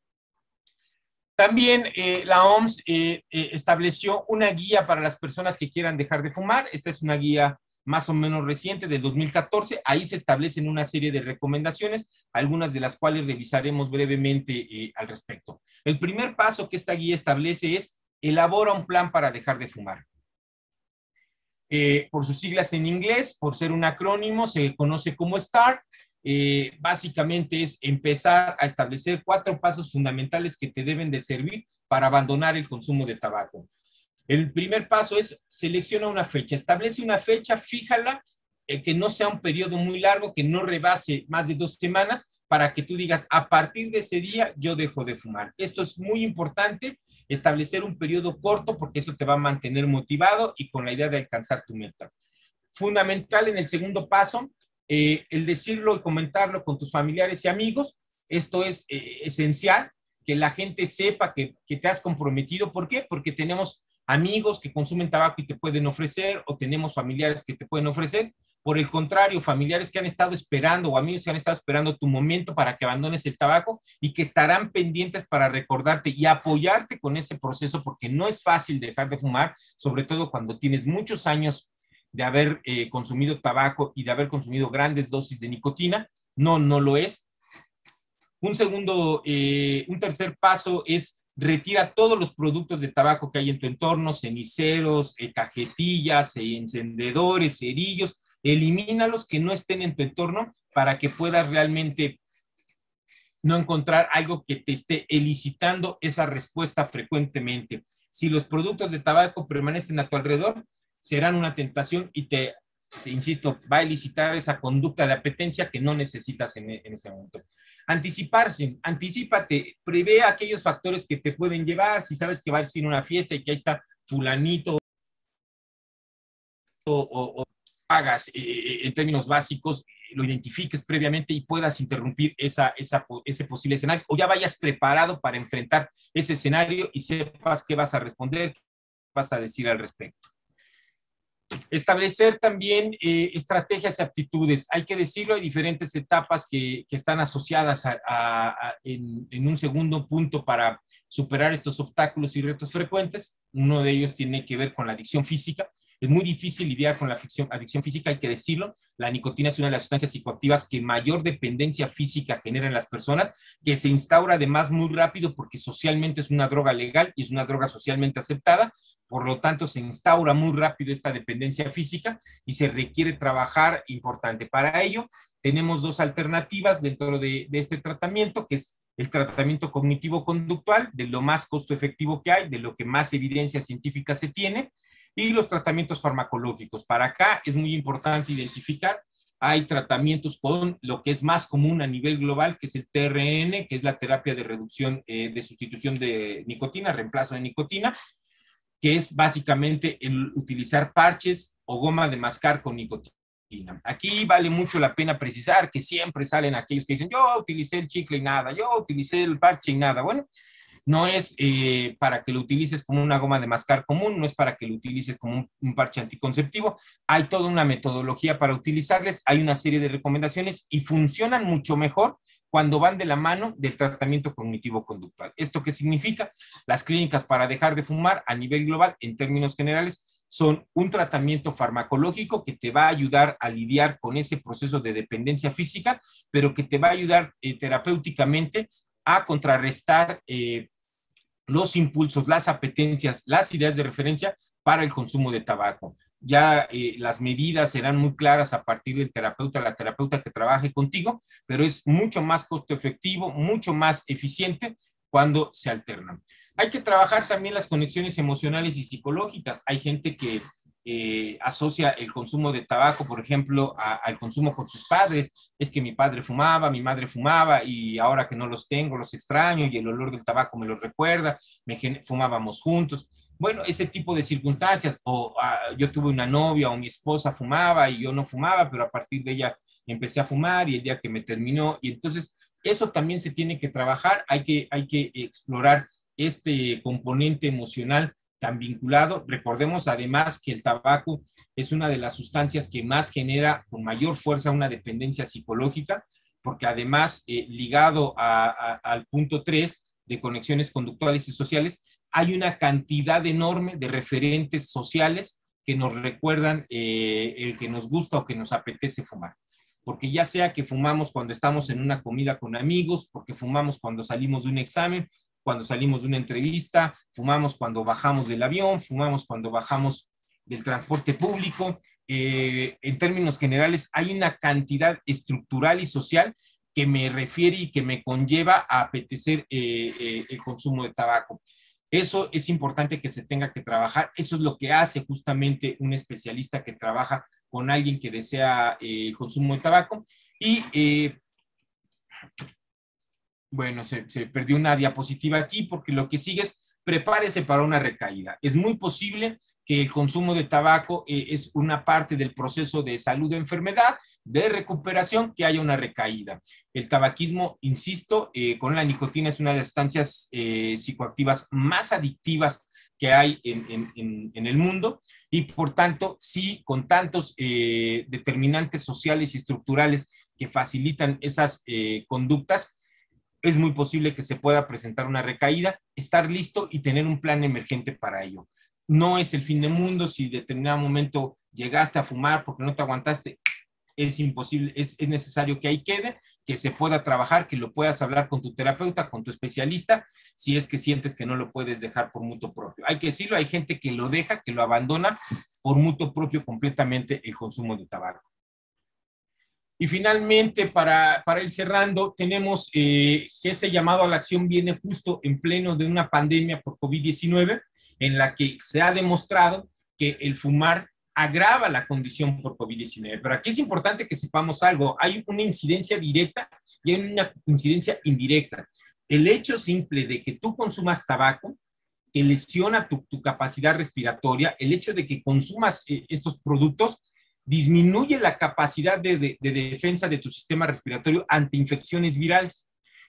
También la OMS estableció una guía para las personas que quieran dejar de fumar. Esta es una guía más o menos reciente, del 2014. Ahí se establecen una serie de recomendaciones, algunas de las cuales revisaremos brevemente al respecto. El primer paso que esta guía establece es elabora un plan para dejar de fumar. Por sus siglas en inglés, por ser un acrónimo, se conoce como START. Básicamente es empezar a establecer 4 pasos fundamentales que te deben de servir para abandonar el consumo de tabaco. El primer paso es selecciona una fecha, establece una fecha, fíjala, que no sea un periodo muy largo, que no rebase más de 2 semanas, para que tú digas, a partir de ese día yo dejo de fumar. Esto es muy importante, establecer un periodo corto, porque eso te va a mantener motivado y con la idea de alcanzar tu meta. Fundamental en el segundo paso, el decirlo y comentarlo con tus familiares y amigos. Esto es esencial, que la gente sepa que te has comprometido. ¿Por qué? Porque tenemos amigos que consumen tabaco y te pueden ofrecer, o tenemos familiares que te pueden ofrecer. Por el contrario, familiares que han estado esperando o amigos que han estado esperando tu momento para que abandones el tabaco y que estarán pendientes para recordarte y apoyarte con ese proceso, porque no es fácil dejar de fumar, sobre todo cuando tienes muchos años de haber consumido tabaco y de haber consumido grandes dosis de nicotina. No lo es. Un tercer paso es retira todos los productos de tabaco que hay en tu entorno, ceniceros, cajetillas, encendedores, cerillos, elimínalos que no estén en tu entorno para que puedas realmente no encontrar algo que te esté elicitando esa respuesta frecuentemente. Si los productos de tabaco permanecen a tu alrededor, serán una tentación y te insisto, va a elicitar esa conducta de apetencia que no necesitas en ese momento. Anticípate, prevé aquellos factores que te pueden llevar. Si sabes que vas a ir a una fiesta y que ahí está fulanito o hagas en términos básicos, lo identifiques previamente y puedas interrumpir ese posible escenario, o ya vayas preparado para enfrentar ese escenario y sepas qué vas a responder, qué vas a decir al respecto. Establecer también estrategias y aptitudes. Hay que decirlo, hay diferentes etapas que están asociadas en un segundo punto para superar estos obstáculos y retos frecuentes. Uno de ellos tiene que ver con la adicción física. Es muy difícil lidiar con la adicción física, hay que decirlo. La nicotina es una de las sustancias psicoactivas que mayor dependencia física genera en las personas, que se instaura además muy rápido porque socialmente es una droga legal y es una droga socialmente aceptada. Por lo tanto, se instaura muy rápido esta dependencia física y se requiere trabajar importante. Para ello, tenemos dos alternativas dentro de este tratamiento, que es el tratamiento cognitivo-conductual, de lo más costo efectivo que hay, de lo que más evidencia científica se tiene, y los tratamientos farmacológicos. Para acá es muy importante identificar, hay tratamientos con lo que es más común a nivel global, que es el TRN, que es la terapia de reducción, de sustitución de nicotina, reemplazo de nicotina, que es básicamente el utilizar parches o goma de mascar con nicotina. Aquí vale mucho la pena precisar que siempre salen aquellos que dicen, yo utilicé el chicle y nada, yo utilicé el parche y nada. Bueno, no es para que lo utilices como una goma de mascar común, no es para que lo utilices como un parche anticonceptivo. Hay toda una metodología para utilizarles, hay una serie de recomendaciones y funcionan mucho mejor cuando van de la mano del tratamiento cognitivo-conductual. ¿Esto qué significa? Las clínicas para dejar de fumar a nivel global, en términos generales, son un tratamiento farmacológico que te va a ayudar a lidiar con ese proceso de dependencia física, pero que te va a ayudar terapéuticamente a contrarrestar los impulsos, las apetencias, las ideas de referencia para el consumo de tabaco. Ya las medidas serán muy claras a partir del terapeuta, la terapeuta que trabaje contigo, pero es mucho más costo efectivo, mucho más eficiente cuando se alternan. Hay que trabajar también las conexiones emocionales y psicológicas. Hay gente que asocia el consumo de tabaco, por ejemplo, al consumo con sus padres. Es que mi padre fumaba, mi madre fumaba y ahora que no los tengo, los extraño y el olor del tabaco me lo recuerda, fumábamos juntos. Bueno, ese tipo de circunstancias, o yo tuve una novia o mi esposa fumaba y yo no fumaba, pero a partir de ella empecé a fumar y el día que me terminó, y entonces eso también se tiene que trabajar, hay que explorar este componente emocional tan vinculado. Recordemos además que el tabaco es una de las sustancias que más genera con mayor fuerza una dependencia psicológica, porque además ligado al punto 3 de conexiones conductuales y sociales, hay una cantidad enorme de referentes sociales que nos recuerdan el que nos gusta o que nos apetece fumar. Porque ya sea que fumamos cuando estamos en una comida con amigos, porque fumamos cuando salimos de un examen, cuando salimos de una entrevista, fumamos cuando bajamos del avión, fumamos cuando bajamos del transporte público. En términos generales, hay una cantidad estructural y social que me refiere y que me conlleva a apetecer el consumo de tabaco. Eso es importante que se tenga que trabajar. Eso es lo que hace justamente un especialista que trabaja con alguien que desea el consumo de tabaco. Y bueno, se perdió una diapositiva aquí porque lo que sigue es prepárese para una recaída. Es muy posible que el consumo de tabaco es una parte del proceso de salud o enfermedad, de recuperación, que haya una recaída. El tabaquismo, insisto, con la nicotina es una de las sustancias psicoactivas más adictivas que hay en el mundo y por tanto, sí, con tantos determinantes sociales y estructurales que facilitan esas conductas, es muy posible que se pueda presentar una recaída, estar listo y tener un plan emergente para ello. No es el fin del mundo si en determinado momento llegaste a fumar porque no te aguantaste, es imposible, es necesario que ahí quede, que se pueda trabajar, que lo puedas hablar con tu terapeuta, con tu especialista, si es que sientes que no lo puedes dejar por mutuo propio. Hay que decirlo, hay gente que lo deja, que lo abandona por mutuo propio completamente el consumo de tabaco. Y finalmente, para ir cerrando, tenemos que este llamado a la acción viene justo en pleno de una pandemia por COVID-19, en la que se ha demostrado que el fumar agrava la condición por COVID-19. Pero aquí es importante que sepamos algo. Hay una incidencia directa y hay una incidencia indirecta. El hecho simple de que tú consumas tabaco, que lesiona tu capacidad respiratoria, el hecho de que consumas estos productos, disminuye la capacidad de defensa de tu sistema respiratorio ante infecciones virales.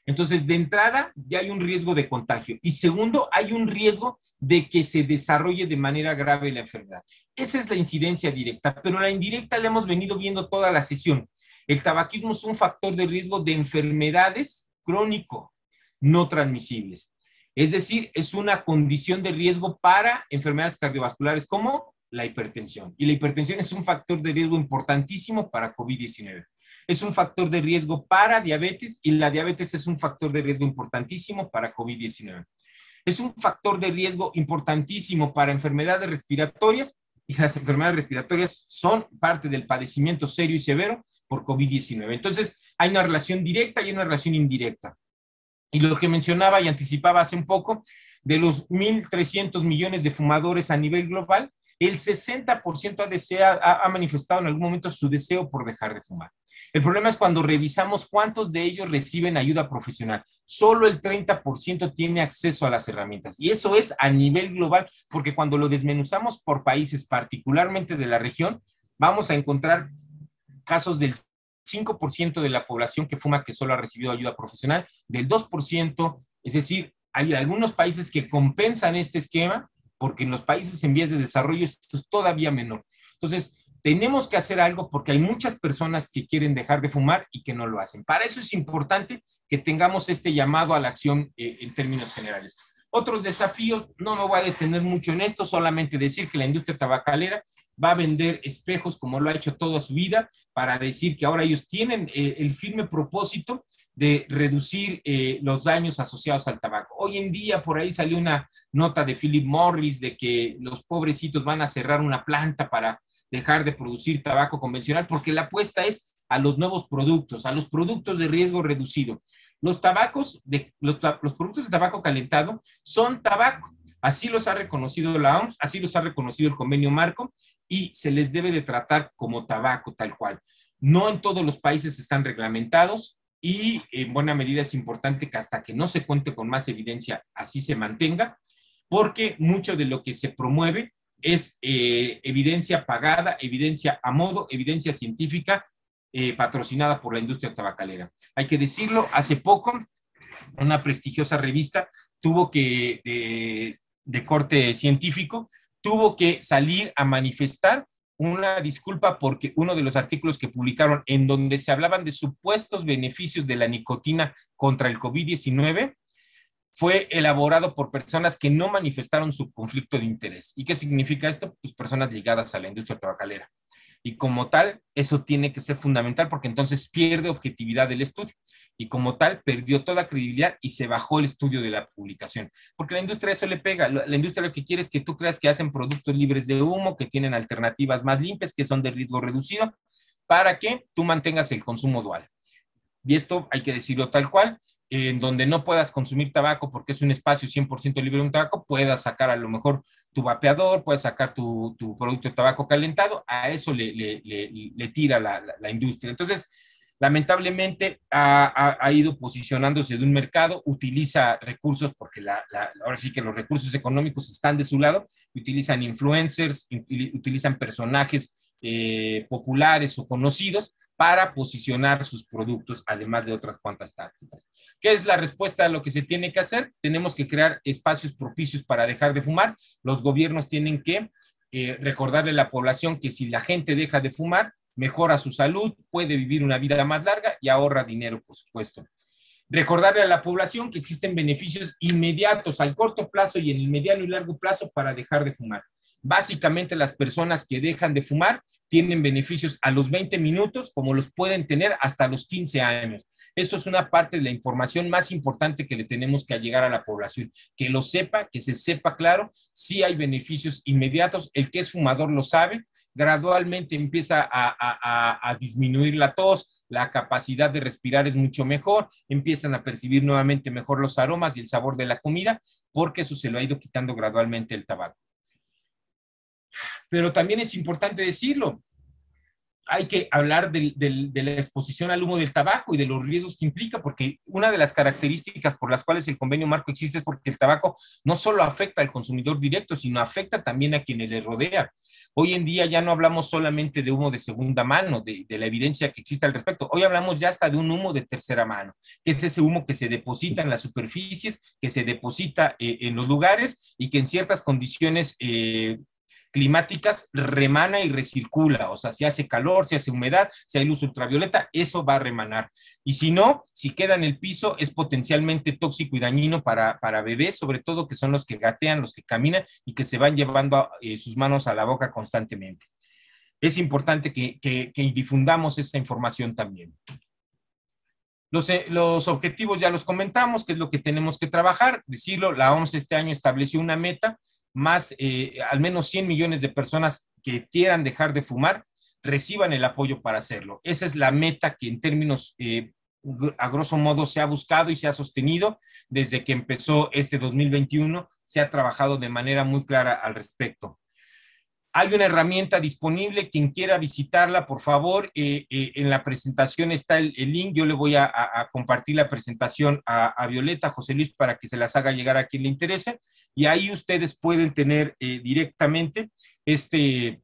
Entonces, de entrada, ya hay un riesgo de contagio. Y segundo, hay un riesgo de que se desarrolle de manera grave la enfermedad. Esa es la incidencia directa, pero la indirecta la hemos venido viendo toda la sesión. El tabaquismo es un factor de riesgo de enfermedades crónico, no transmisibles. Es decir, es una condición de riesgo para enfermedades cardiovasculares como la hipertensión. Y la hipertensión es un factor de riesgo importantísimo para COVID-19. Es un factor de riesgo para diabetes y la diabetes es un factor de riesgo importantísimo para COVID-19. Es un factor de riesgo importantísimo para enfermedades respiratorias y las enfermedades respiratorias son parte del padecimiento serio y severo por COVID-19. Entonces, hay una relación directa y una relación indirecta. Y lo que mencionaba y anticipaba hace un poco, de los 1.300 millones de fumadores a nivel global, el 60% ha manifestado en algún momento su deseo por dejar de fumar. El problema es cuando revisamos cuántos de ellos reciben ayuda profesional. Solo el 30% tiene acceso a las herramientas. Y eso es a nivel global, porque cuando lo desmenuzamos por países, particularmente de la región, vamos a encontrar casos del 5% de la población que fuma que solo ha recibido ayuda profesional, del 2%, es decir, hay algunos países que compensan este esquema, porque en los países en vías de desarrollo esto es todavía menor. Entonces, tenemos que hacer algo porque hay muchas personas que quieren dejar de fumar y que no lo hacen. Para eso es importante que tengamos este llamado a la acción en términos generales. Otros desafíos, no me voy a detener mucho en esto, solamente decir que la industria tabacalera va a vender espejos como lo ha hecho toda su vida, para decir que ahora ellos tienen el firme propósito de reducir los daños asociados al tabaco. Hoy en día por ahí salió una nota de Philip Morris de que los pobrecitos van a cerrar una planta para dejar de producir tabaco convencional, porque la apuesta es a los nuevos productos, a los productos de riesgo reducido. Los productos de tabaco calentado son tabaco. Así los ha reconocido la OMS, así los ha reconocido el convenio marco y se les debe de tratar como tabaco tal cual. No en todos los países están reglamentados y en buena medida es importante que hasta que no se cuente con más evidencia así se mantenga, porque mucho de lo que se promueve es evidencia pagada, evidencia a modo, evidencia científica patrocinada por la industria tabacalera. Hay que decirlo, hace poco una prestigiosa revista tuvo que, de corte científico, tuvo que salir a manifestar una disculpa porque uno de los artículos que publicaron en donde se hablaban de supuestos beneficios de la nicotina contra el COVID-19 fue elaborado por personas que no manifestaron su conflicto de interés. ¿Y qué significa esto? Pues personas ligadas a la industria tabacalera. Y como tal, eso tiene que ser fundamental porque entonces pierde objetividad del estudio. Y como tal, perdió toda credibilidad y se bajó el estudio de la publicación. Porque la industria eso le pega. La industria lo que quiere es que tú creas que hacen productos libres de humo, que tienen alternativas más limpias, que son de riesgo reducido, para que tú mantengas el consumo dual. Y esto hay que decirlo tal cual, en donde no puedas consumir tabaco porque es un espacio 100% libre de un tabaco, puedas sacar a lo mejor tu vapeador, puedes sacar tu producto de tabaco calentado, a eso le tira la industria. Entonces, lamentablemente ha ido posicionándose de un mercado, utiliza recursos, porque ahora sí que los recursos económicos están de su lado, utilizan influencers, utilizan personajes populares o conocidos para posicionar sus productos, además de otras cuantas tácticas. ¿Qué es la respuesta a lo que se tiene que hacer? Tenemos que crear espacios propicios para dejar de fumar. Los gobiernos tienen que recordarle a la población que si la gente deja de fumar, mejora su salud, puede vivir una vida más larga y ahorra dinero, por supuesto. Recordarle a la población que existen beneficios inmediatos al corto plazo y en el mediano y largo plazo para dejar de fumar. Básicamente las personas que dejan de fumar tienen beneficios a los 20 minutos como los pueden tener hasta los 15 años. Esto es una parte de la información más importante que le tenemos que llegar a la población. Que lo sepa, que se sepa claro, sí hay beneficios inmediatos. El que es fumador lo sabe. Gradualmente empieza a disminuir la tos, la capacidad de respirar es mucho mejor, empiezan a percibir nuevamente mejor los aromas y el sabor de la comida, porque eso se lo ha ido quitando gradualmente el tabaco. Pero también es importante decirlo, hay que hablar de la exposición al humo del tabaco y de los riesgos que implica, porque una de las características por las cuales el convenio marco existe es porque el tabaco no solo afecta al consumidor directo, sino afecta también a quienes le rodea. Hoy en día ya no hablamos solamente de humo de segunda mano, de la evidencia que existe al respecto. Hoy hablamos ya hasta de un humo de tercera mano, que es ese humo que se deposita en las superficies, que se deposita en los lugares y que en ciertas condiciones climáticas remana y recircula, o sea, si hace calor, si hace humedad, si hay luz ultravioleta, eso va a remanar. Y si no, si queda en el piso, es potencialmente tóxico y dañino para bebés, sobre todo que son los que gatean, los que caminan y que se van llevando sus manos a la boca constantemente. Es importante que difundamos esta información también. Los objetivos ya los comentamos, que es lo que tenemos que trabajar. Decirlo, la OMS este año estableció una meta, más al menos 100 millones de personas que quieran dejar de fumar, reciban el apoyo para hacerlo. Esa es la meta que en términos, a grosso modo, se ha buscado y se ha sostenido desde que empezó este 2021. Se ha trabajado de manera muy clara al respecto. Hay una herramienta disponible, quien quiera visitarla, por favor, en la presentación está el link, yo le voy a compartir la presentación a Violeta, José Luis, para que se las haga llegar a quien le interese, y ahí ustedes pueden tener directamente este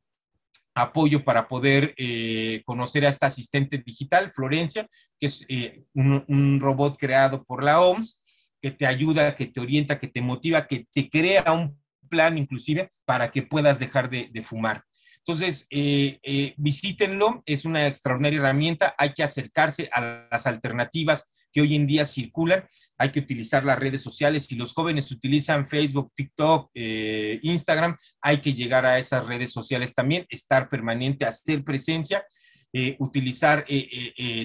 apoyo para poder conocer a esta asistente digital, Florencia, que es un robot creado por la OMS, que te ayuda, que te orienta, que te motiva, que te crea un plan inclusive para que puedas dejar de fumar. Entonces, visítenlo, es una extraordinaria herramienta, hay que acercarse a las alternativas que hoy en día circulan, hay que utilizar las redes sociales, si los jóvenes utilizan Facebook, TikTok, Instagram, hay que llegar a esas redes sociales también, estar permanente, hacer presencia, utilizar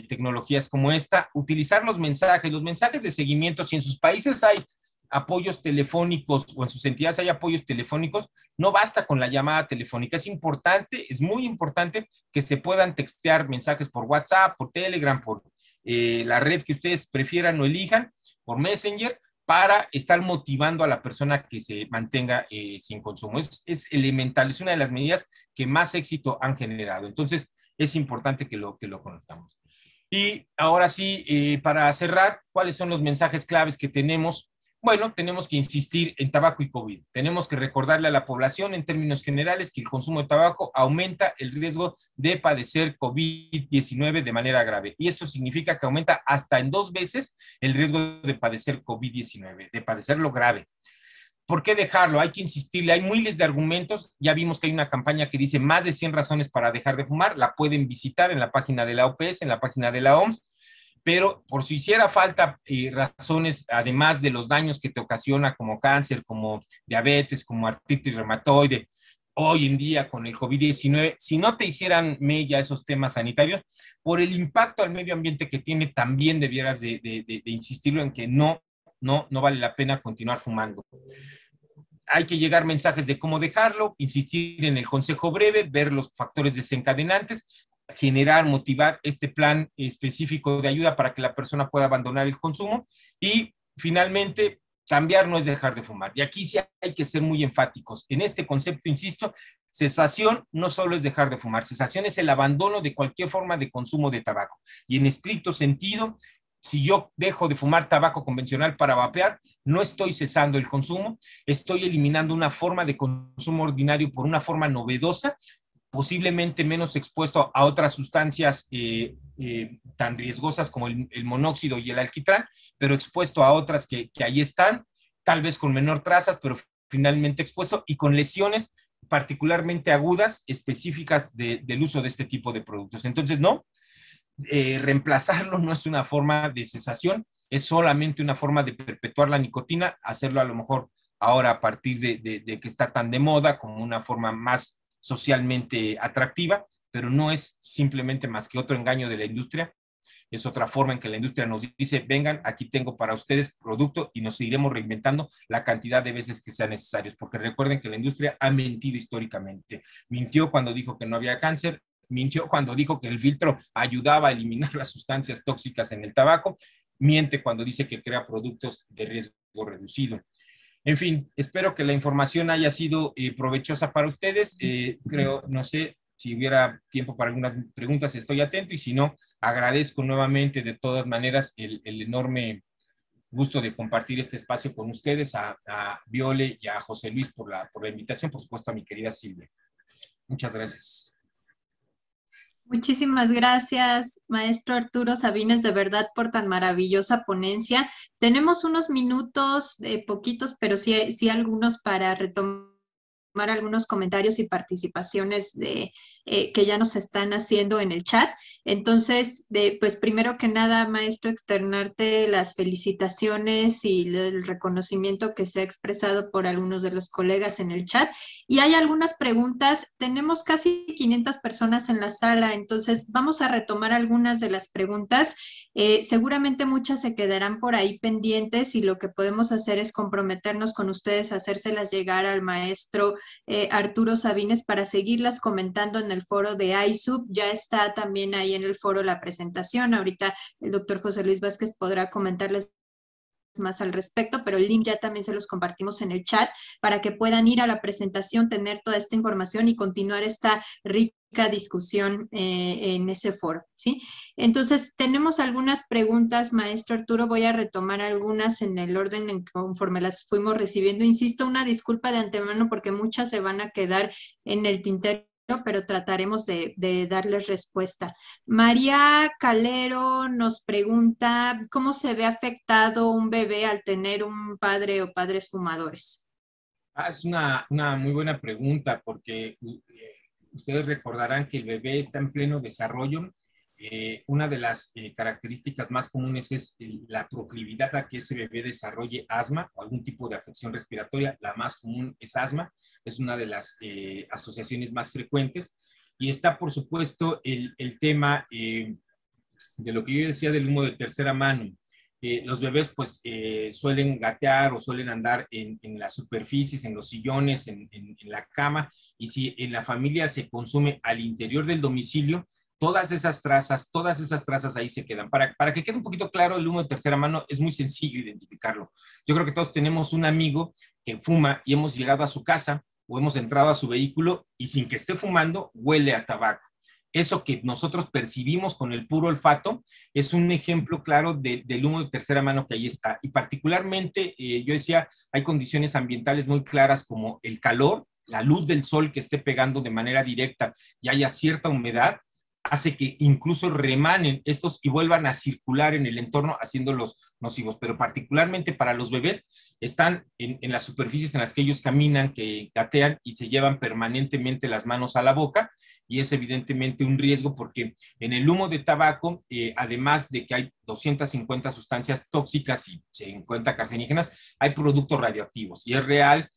tecnologías como esta, utilizar los mensajes de seguimiento, si en sus países hay apoyos telefónicos o en sus entidades hay apoyos telefónicos, no basta con la llamada telefónica, es importante, es muy importante que se puedan textear mensajes por WhatsApp, por Telegram, por la red que ustedes prefieran o elijan, por Messenger, para estar motivando a la persona que se mantenga sin consumo. Es elemental, es una de las medidas que más éxito han generado. Entonces, es importante que lo conozcamos. Y ahora sí, para cerrar, ¿cuáles son los mensajes claves que tenemos? Bueno, tenemos que insistir en tabaco y COVID. Tenemos que recordarle a la población en términos generales que el consumo de tabaco aumenta el riesgo de padecer COVID-19 de manera grave. Y esto significa que aumenta hasta en 2 veces el riesgo de padecer COVID-19, de padecerlo grave. ¿Por qué dejarlo? Hay que insistirle, hay miles de argumentos, ya vimos que hay una campaña que dice más de 100 razones para dejar de fumar, la pueden visitar en la página de la OPS, en la página de la OMS, pero por si hiciera falta razones, además de los daños que te ocasiona como cáncer, como diabetes, como artritis reumatoide, hoy en día con el COVID-19, si no te hicieran mella esos temas sanitarios, por el impacto al medio ambiente que tiene, también debieras de insistirlo en que no vale la pena continuar fumando. Hay que llegar mensajes de cómo dejarlo, insistir en el consejo breve, ver los factores desencadenantes, generar, motivar este plan específico de ayuda para que la persona pueda abandonar el consumo y finalmente cambiar no es dejar de fumar. Y aquí sí hay que ser muy enfáticos. En este concepto, insisto, cesación no solo es dejar de fumar, cesación es el abandono de cualquier forma de consumo de tabaco. Y en estricto sentido, si yo dejo de fumar tabaco convencional para vapear, no estoy cesando el consumo, estoy eliminando una forma de consumo ordinario por una forma novedosa, posiblemente menos expuesto a otras sustancias tan riesgosas como el monóxido y el alquitrán, pero expuesto a otras que ahí están, tal vez con menor trazas, pero finalmente expuesto y con lesiones particularmente agudas, específicas del uso de este tipo de productos. Entonces, no, reemplazarlo no es una forma de cesación, es solamente una forma de perpetuar la nicotina, hacerlo a lo mejor ahora a partir de que está tan de moda como una forma más socialmente atractiva, pero no es simplemente más que otro engaño de la industria, es otra forma en que la industria nos dice, vengan, aquí tengo para ustedes producto y nos iremos reinventando la cantidad de veces que sean necesarios, porque recuerden que la industria ha mentido históricamente, mintió cuando dijo que no había cáncer, mintió cuando dijo que el filtro ayudaba a eliminar las sustancias tóxicas en el tabaco, miente cuando dice que crea productos de riesgo reducido. En fin, espero que la información haya sido provechosa para ustedes. Creo, no sé, Si hubiera tiempo para algunas preguntas, estoy atento, y si no, agradezco nuevamente de todas maneras el enorme gusto de compartir este espacio con ustedes, a Viole y a José Luis por la invitación, por supuesto a mi querida Silvia. Muchas gracias. Muchísimas gracias, maestro Arturo Sabines, de verdad por tan maravillosa ponencia. Tenemos unos minutos, poquitos, pero sí algunos para retomar algunos comentarios y participaciones que ya nos están haciendo en el chat. Entonces, pues primero que nada, maestro, externarte las felicitaciones y el reconocimiento que se ha expresado por algunos de los colegas en el chat. Y hay algunas preguntas. Tenemos casi 500 personas en la sala, entonces vamos a retomar algunas de las preguntas. Seguramente muchas se quedarán por ahí pendientes, y lo que podemos hacer es comprometernos con ustedes a hacérselas llegar al maestro Arturo Sabines para seguirlas comentando en el foro de ISUB. Ya está también ahí en el foro la presentación. Ahorita el doctor José Luis Vázquez podrá comentarles más al respecto, pero el link ya también se los compartimos en el chat para que puedan ir a la presentación, tener toda esta información y continuar esta rica discusión en ese foro, ¿sí? Entonces, tenemos algunas preguntas, maestro Arturo. Voy a retomar algunas en el orden en conforme las fuimos recibiendo. Insisto, una disculpa de antemano porque muchas se van a quedar en el tintero, pero trataremos de darles respuesta. María Calero nos pregunta, ¿cómo se ve afectado un bebé al tener un padre o padres fumadores? Es una muy buena pregunta, porque ustedes recordarán que el bebé está en pleno desarrollo. Una de las características más comunes es la proclividad a que ese bebé desarrolle asma o algún tipo de afección respiratoria. La más común es asma, es una de las asociaciones más frecuentes. Y está, por supuesto, el tema de lo que yo decía del humo de tercera mano. Los bebés pues suelen gatear o suelen andar en las superficies, en los sillones, en la cama, y si en la familia se consume al interior del domicilio, todas esas trazas ahí se quedan. Para que quede un poquito claro, el humo de tercera mano es muy sencillo identificarlo. Yo creo que todos tenemos un amigo que fuma y hemos llegado a su casa o hemos entrado a su vehículo y sin que esté fumando, huele a tabaco. Eso que nosotros percibimos con el puro olfato es un ejemplo claro del humo de tercera mano que ahí está. Y particularmente, yo decía, hay condiciones ambientales muy claras como el calor, la luz del sol que esté pegando de manera directa y haya cierta humedad, hace que incluso remanen estos y vuelvan a circular en el entorno haciéndolos nocivos. Pero particularmente para los bebés, están en las superficies en las que ellos caminan, que gatean y se llevan permanentemente las manos a la boca, y es evidentemente un riesgo porque en el humo de tabaco, además de que hay 250 sustancias tóxicas y 50 carcinógenas, hay productos radioactivos, y es real,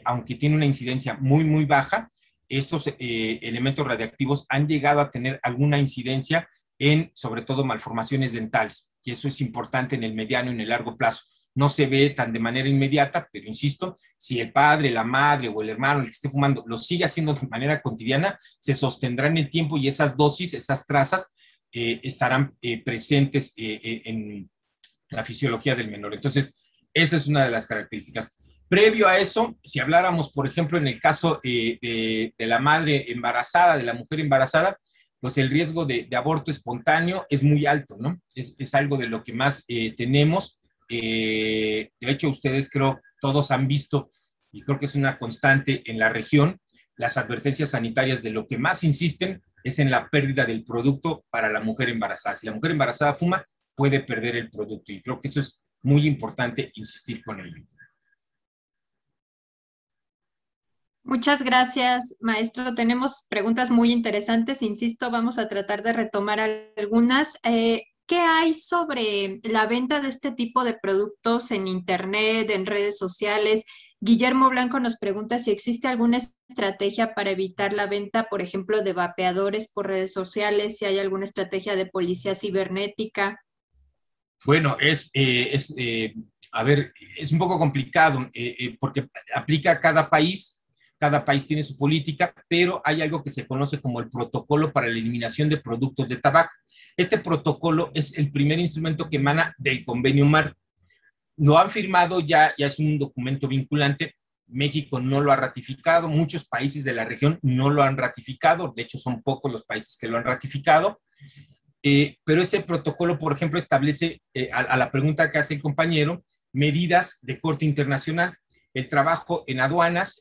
aunque tiene una incidencia muy, muy baja, estos elementos radioactivos han llegado a tener alguna incidencia en, sobre todo, malformaciones dentales, y eso es importante en el mediano y en el largo plazo. No se ve tan de manera inmediata, pero insisto, si el padre, la madre o el hermano, el que esté fumando, lo sigue haciendo de manera cotidiana, se sostendrá en el tiempo y esas dosis, esas trazas, estarán presentes en la fisiología del menor. Entonces, esa es una de las características. Previo a eso, si habláramos, por ejemplo, en el caso de la madre embarazada, de la mujer embarazada, pues el riesgo de aborto espontáneo es muy alto, ¿no? Es algo de lo que más tenemos. De hecho, ustedes creo todos han visto, y creo que es una constante en la región, las advertencias sanitarias de lo que más insisten es en la pérdida del producto para la mujer embarazada. Si la mujer embarazada fuma, puede perder el producto, y creo que eso es muy importante insistir con ello. Muchas gracias, maestro. Tenemos preguntas muy interesantes. Insisto, vamos a tratar de retomar algunas. ¿Qué hay sobre la venta de este tipo de productos en Internet, en redes sociales? Guillermo Blanco nos pregunta si existe alguna estrategia para evitar la venta, por ejemplo, de vapeadores por redes sociales, si hay alguna estrategia de policía cibernética. Bueno, a ver, es un poco complicado porque aplica a cada país tiene su política, pero hay algo que se conoce como el protocolo para la eliminación de productos de tabaco. Este protocolo es el primer instrumento que emana del convenio Marco. Lo han firmado ya es un documento vinculante, México no lo ha ratificado, muchos países de la región no lo han ratificado, de hecho son pocos los países que lo han ratificado, pero este protocolo, por ejemplo, establece, a la pregunta que hace el compañero, medidas de corte internacional, el trabajo en aduanas,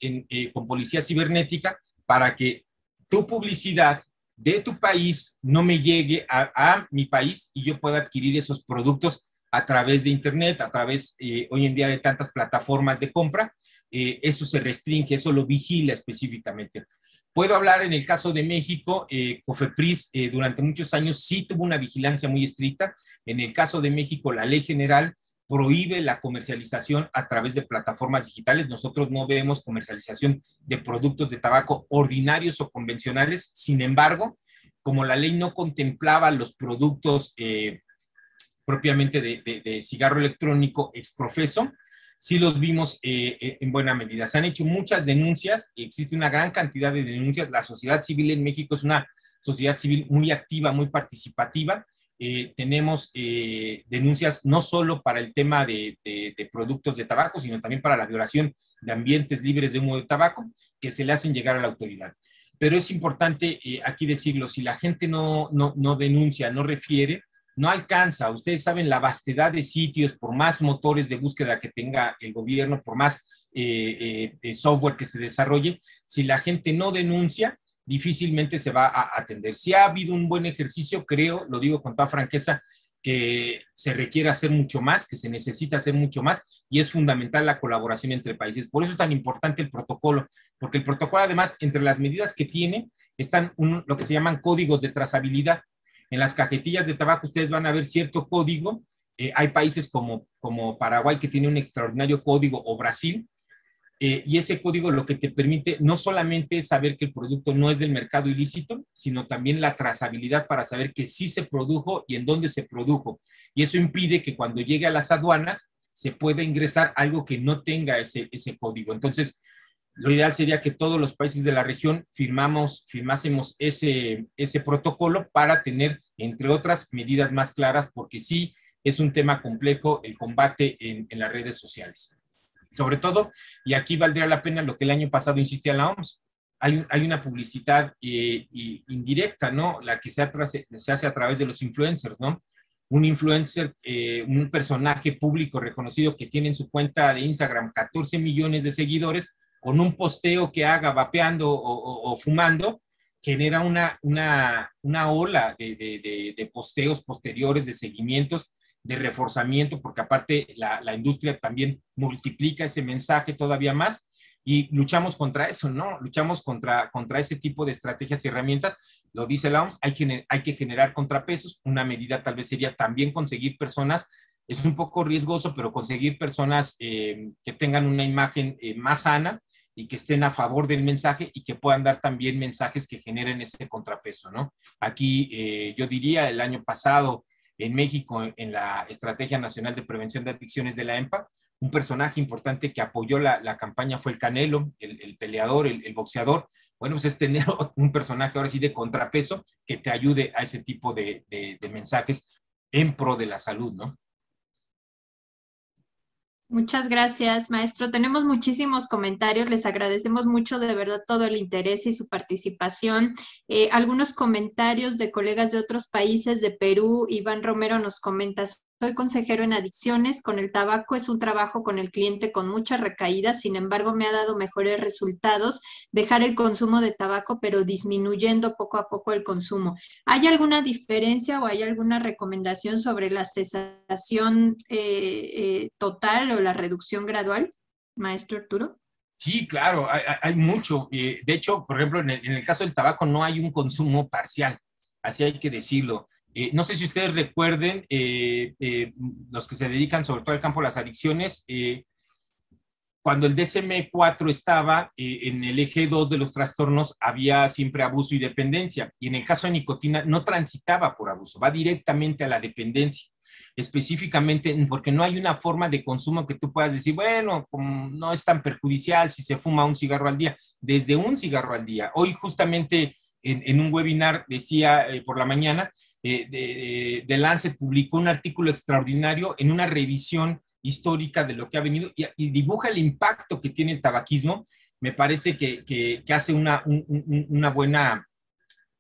con policía cibernética, para que tu publicidad de tu país no me llegue a mi país y yo pueda adquirir esos productos a través de Internet, a través hoy en día de tantas plataformas de compra. Eso se restringe, eso lo vigila específicamente. Puedo hablar en el caso de México, COFEPRIS durante muchos años sí tuvo una vigilancia muy estricta. En el caso de México, la ley general prohíbe la comercialización a través de plataformas digitales. Nosotros no vemos comercialización de productos de tabaco ordinarios o convencionales. Sin embargo, como la ley no contemplaba los productos propiamente de cigarro electrónico exprofeso, sí los vimos en buena medida. Se han hecho muchas denuncias, existe una gran cantidad de denuncias. La sociedad civil en México es una sociedad civil muy activa, muy participativa. Tenemos denuncias no solo para el tema de productos de tabaco, sino también para la violación de ambientes libres de humo de tabaco, que se le hacen llegar a la autoridad. Pero es importante aquí decirlo, si la gente no denuncia, no refiere, no alcanza. Ustedes saben la vastedad de sitios, por más motores de búsqueda que tenga el gobierno, por más software que se desarrolle, si la gente no denuncia, difícilmente se va a atender. Si ha habido un buen ejercicio, creo, lo digo con toda franqueza, que se requiere hacer mucho más, que se necesita hacer mucho más, y es fundamental la colaboración entre países. Por eso es tan importante el protocolo, porque el protocolo, además, entre las medidas que tiene, están lo que se llaman códigos de trazabilidad. En las cajetillas de tabaco ustedes van a ver cierto código. Hay países como Paraguay que tiene un extraordinario código, o Brasil, y ese código lo que te permite no solamente es saber que el producto no es del mercado ilícito, sino también la trazabilidad para saber que sí se produjo y en dónde se produjo. Y eso impide que cuando llegue a las aduanas se pueda ingresar algo que no tenga ese código. Entonces, lo ideal sería que todos los países de la región firmásemos ese protocolo para tener, entre otras, medidas más claras, porque sí es un tema complejo el combate en las redes sociales. Sobre todo, y aquí valdría la pena lo que el año pasado insistía la OMS, hay una publicidad indirecta, ¿no? La que se hace a través de los influencers, ¿no? Un influencer, un personaje público reconocido que tiene en su cuenta de Instagram 14 millones de seguidores, con un posteo que haga vapeando o fumando, genera una ola de posteos posteriores, de seguimientos, de reforzamiento, porque aparte la industria también multiplica ese mensaje todavía más, y luchamos contra eso, ¿no? Luchamos contra ese tipo de estrategias y herramientas. Lo dice la OMS, hay que generar contrapesos. Una medida tal vez sería también conseguir personas, es un poco riesgoso, pero conseguir personas que tengan una imagen más sana y que estén a favor del mensaje y que puedan dar también mensajes que generen ese contrapeso, ¿no? Aquí yo diría, el año pasado en México, en la Estrategia Nacional de Prevención de Adicciones de la EMPA, un personaje importante que apoyó la campaña fue el Canelo, el peleador, el boxeador. Bueno, pues es tener un personaje ahora sí de contrapeso que te ayude a ese tipo de mensajes en pro de la salud, ¿no? Muchas gracias, maestro. Tenemos muchísimos comentarios. Les agradecemos mucho de verdad todo el interés y su participación. Algunos comentarios de colegas de otros países, de Perú. Iván Romero nos comenta: soy consejero en adicciones. Con el tabaco es un trabajo con el cliente con muchas recaídas. Sin embargo, me ha dado mejores resultados dejar el consumo de tabaco, pero disminuyendo poco a poco el consumo. ¿Hay alguna diferencia o hay alguna recomendación sobre la cesación total o la reducción gradual, maestro Arturo? Sí, claro, hay mucho. De hecho, por ejemplo, en el caso del tabaco no hay un consumo parcial, así hay que decirlo. No sé si ustedes recuerden, los que se dedican sobre todo al campo de las adicciones, cuando el DSM-4 estaba en el eje 2 de los trastornos, había siempre abuso y dependencia. Y en el caso de nicotina no transitaba por abuso, va directamente a la dependencia. Específicamente porque no hay una forma de consumo que tú puedas decir, bueno, como no es tan perjudicial si se fuma un cigarro al día, desde un cigarro al día. Hoy justamente en un webinar decía por la mañana, The Lancet publicó un artículo extraordinario en una revisión histórica de lo que ha venido y dibuja el impacto que tiene el tabaquismo. Me parece que hace una buena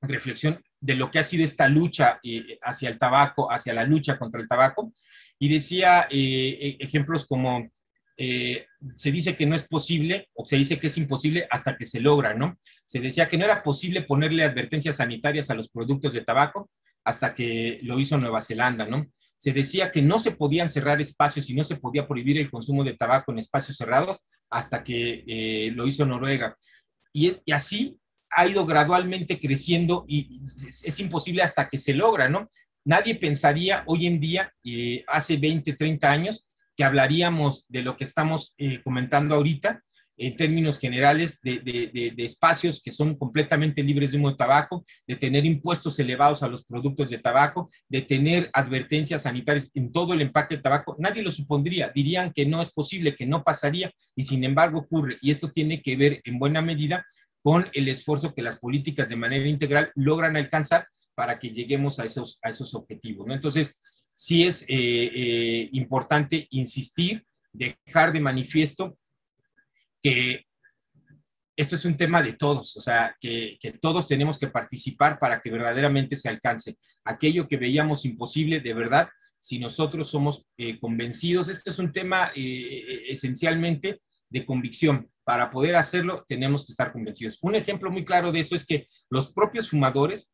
reflexión de lo que ha sido esta lucha hacia el tabaco, hacia la lucha contra el tabaco, y decía ejemplos como se dice que no es posible, o se dice que es imposible hasta que se logra, ¿no? Se decía que no era posible ponerle advertencias sanitarias a los productos de tabaco hasta que lo hizo Nueva Zelanda, ¿no? Se decía que no se podían cerrar espacios y no se podía prohibir el consumo de tabaco en espacios cerrados hasta que lo hizo Noruega. Y así ha ido gradualmente creciendo y es imposible hasta que se logra, ¿no? Nadie pensaría hoy en día, hace 20, 30 años, que hablaríamos de lo que estamos comentando ahorita, en términos generales de espacios que son completamente libres de humo de tabaco, de tener impuestos elevados a los productos de tabaco, de tener advertencias sanitarias en todo el empaque de tabaco. Nadie lo supondría, dirían que no es posible, que no pasaría, y sin embargo ocurre. Y esto tiene que ver en buena medida con el esfuerzo que las políticas de manera integral logran alcanzar para que lleguemos a esos objetivos, ¿no? Entonces, sí es importante insistir, dejar de manifiesto que esto es un tema de todos, o sea, que todos tenemos que participar para que verdaderamente se alcance aquello que veíamos imposible, de verdad, si nosotros somos convencidos. Este es un tema esencialmente de convicción. Para poder hacerlo, tenemos que estar convencidos. Un ejemplo muy claro de eso es que los propios fumadores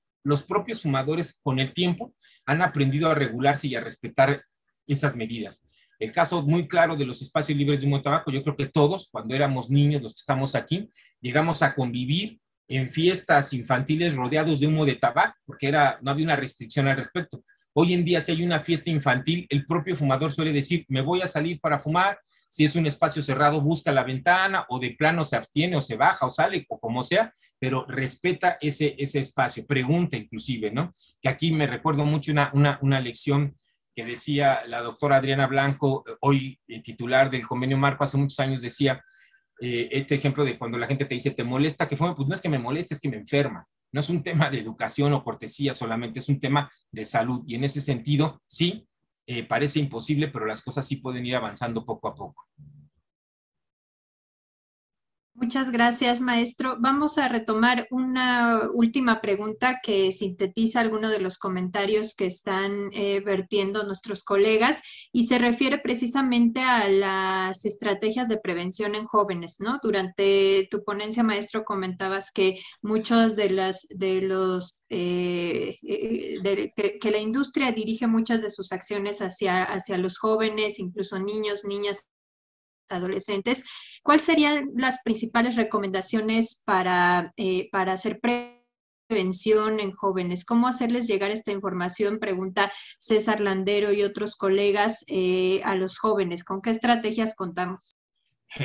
con el tiempo han aprendido a regularse y a respetar esas medidas. El caso muy claro de los espacios libres de humo de tabaco, yo creo que todos, cuando éramos niños, los que estamos aquí, llegamos a convivir en fiestas infantiles rodeados de humo de tabaco, porque no había una restricción al respecto. Hoy en día, si hay una fiesta infantil, el propio fumador suele decir, me voy a salir para fumar. Si es un espacio cerrado, busca la ventana, o de plano se abstiene, o se baja, o sale, o como sea, pero respeta ese espacio, pregunta inclusive, ¿no? Que aquí me recuerdo mucho una lección que decía la doctora Adriana Blanco, hoy titular del Convenio Marco, hace muchos años decía, este ejemplo de cuando la gente te dice, ¿te molesta que fume? Pues no es que me moleste, es que me enferma. No es un tema de educación o cortesía solamente, es un tema de salud. Y en ese sentido, sí, parece imposible, pero las cosas sí pueden ir avanzando poco a poco. Muchas gracias, maestro. Vamos a retomar una última pregunta que sintetiza algunos de los comentarios que están vertiendo nuestros colegas y se refiere precisamente a las estrategias de prevención en jóvenes, ¿no? Durante tu ponencia, maestro, comentabas que muchos que la industria dirige muchas de sus acciones hacia los jóvenes, incluso niños, niñas, adolescentes. ¿Cuáles serían las principales recomendaciones para hacer prevención en jóvenes? ¿Cómo hacerles llegar esta información? Pregunta César Landero y otros colegas a los jóvenes. ¿Con qué estrategias contamos?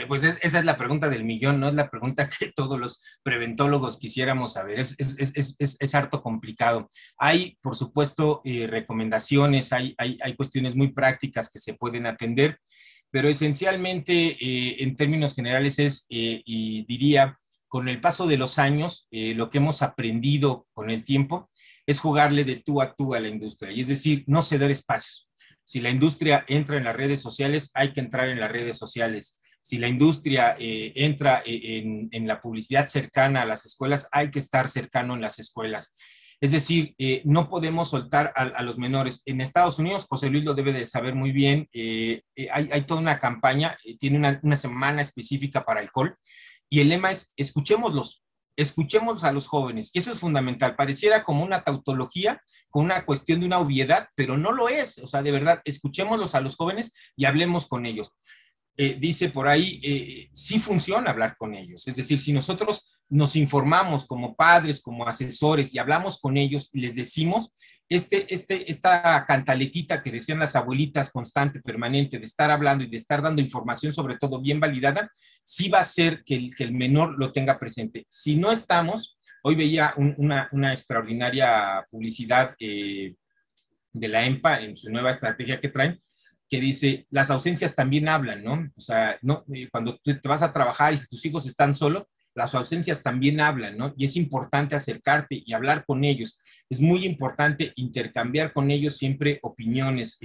Pues esa es la pregunta del millón, no es la pregunta que todos los preventólogos quisiéramos saber. Es harto complicado. Hay, por supuesto, recomendaciones, hay cuestiones muy prácticas que se pueden atender, pero esencialmente, en términos generales, y diría, con el paso de los años, lo que hemos aprendido con el tiempo es jugarle de tú a la industria, y es decir, no ceder espacios. Si la industria entra en las redes sociales, hay que entrar en las redes sociales. Si la industria entra en la publicidad cercana a las escuelas, hay que estar cercano en las escuelas. Es decir, no podemos soltar a los menores. En Estados Unidos, José Luis lo debe de saber muy bien, hay toda una campaña, tiene una semana específica para alcohol, y el lema es, escuchémoslos a los jóvenes, y eso es fundamental. Pareciera como una tautología, con una cuestión de una obviedad, pero no lo es. O sea, de verdad, escuchémoslos a los jóvenes y hablemos con ellos. Dice por ahí, sí funciona hablar con ellos. Es decir, si nosotros nos informamos como padres, como asesores y hablamos con ellos y les decimos, esta cantaletita que decían las abuelitas constante, permanente, de estar hablando y de estar dando información, sobre todo bien validada, sí va a hacer que el menor lo tenga presente. Si no estamos, hoy veía una extraordinaria publicidad de la EMPA en su nueva estrategia que traen, que dice, las ausencias también hablan, ¿no? O sea, no, cuando tú te vas a trabajar y si tus hijos están solos, las ausencias también hablan, ¿no? Y es importante acercarte y hablar con ellos. Es muy importante intercambiar con ellos siempre opiniones.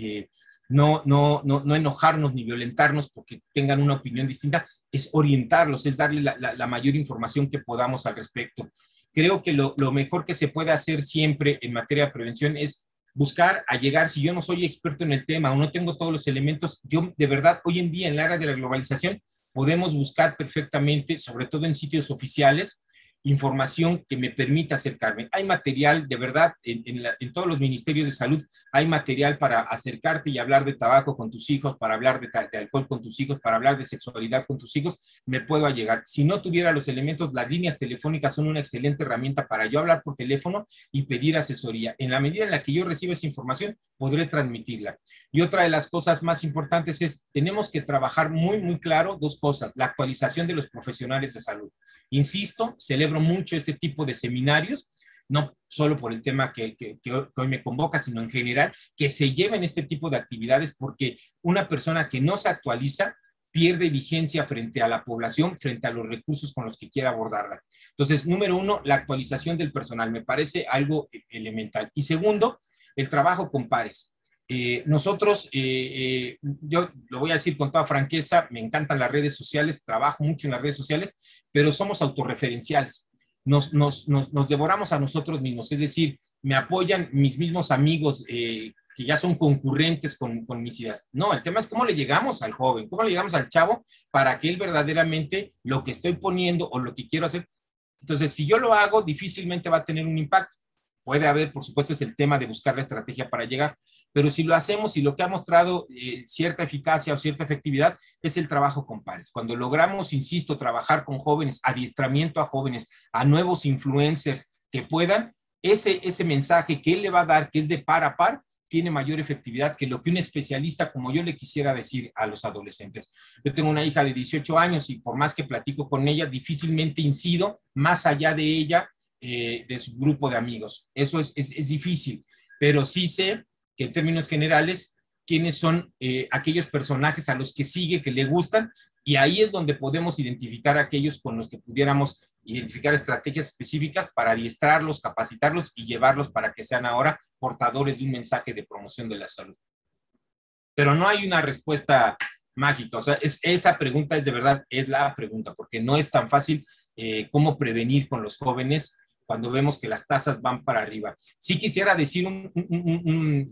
no enojarnos ni violentarnos porque tengan una opinión distinta, es orientarlos, es darle la mayor información que podamos al respecto. Creo que lo mejor que se puede hacer siempre en materia de prevención es buscar allegar. Si yo no soy experto en el tema o no tengo todos los elementos, yo de verdad hoy en día en la era de la globalización podemos buscar perfectamente, sobre todo en sitios oficiales, información que me permita acercarme. Hay material, de verdad, en todos los ministerios de salud, hay material para acercarte y hablar de tabaco con tus hijos, para hablar de alcohol con tus hijos, para hablar de sexualidad con tus hijos, me puedo allegar. Si no tuviera los elementos, las líneas telefónicas son una excelente herramienta para yo hablar por teléfono y pedir asesoría. En la medida en la que yo reciba esa información, podré transmitirla. Y otra de las cosas más importantes es, tenemos que trabajar muy, muy claro dos cosas: la actualización de los profesionales de salud. Insisto, celebro mucho este tipo de seminarios, no solo por el tema que hoy me convoca, sino en general, que se lleven este tipo de actividades, porque una persona que no se actualiza pierde vigencia frente a la población, frente a los recursos con los que quiera abordarla. Entonces, número uno, la actualización del personal, me parece algo elemental. Y segundo, el trabajo con pares. Nosotros, yo lo voy a decir con toda franqueza, me encantan las redes sociales, trabajo mucho en las redes sociales, pero somos autorreferenciales. Nos devoramos a nosotros mismos, es decir, me apoyan mis mismos amigos que ya son concurrentes con mis ideas. No, el tema es cómo le llegamos al joven, cómo le llegamos al chavo para que él verdaderamente lo que estoy poniendo o lo que quiero hacer. Entonces, si yo lo hago, difícilmente va a tener un impacto. Puede haber, por supuesto, es el tema de buscar la estrategia para llegar, pero si lo hacemos y lo que ha mostrado cierta eficacia o cierta efectividad es el trabajo con pares. Cuando logramos, insisto, trabajar con jóvenes, adiestramiento a jóvenes, a nuevos influencers que puedan, ese mensaje que él le va a dar, que es de par a par, tiene mayor efectividad que lo que un especialista como yo le quisiera decir a los adolescentes. Yo tengo una hija de 18 años y por más que platico con ella, difícilmente incido más allá de ella, de su grupo de amigos. Eso es difícil, pero sí sé que en términos generales, quiénes son aquellos personajes a los que sigue, que le gustan, y ahí es donde podemos identificar a aquellos con los que pudiéramos identificar estrategias específicas para adiestrarlos, capacitarlos y llevarlos para que sean ahora portadores de un mensaje de promoción de la salud. Pero no hay una respuesta mágica, o sea, esa pregunta es de verdad, es la pregunta, porque no es tan fácil cómo prevenir con los jóvenes cuando vemos que las tasas van para arriba. Sí quisiera decir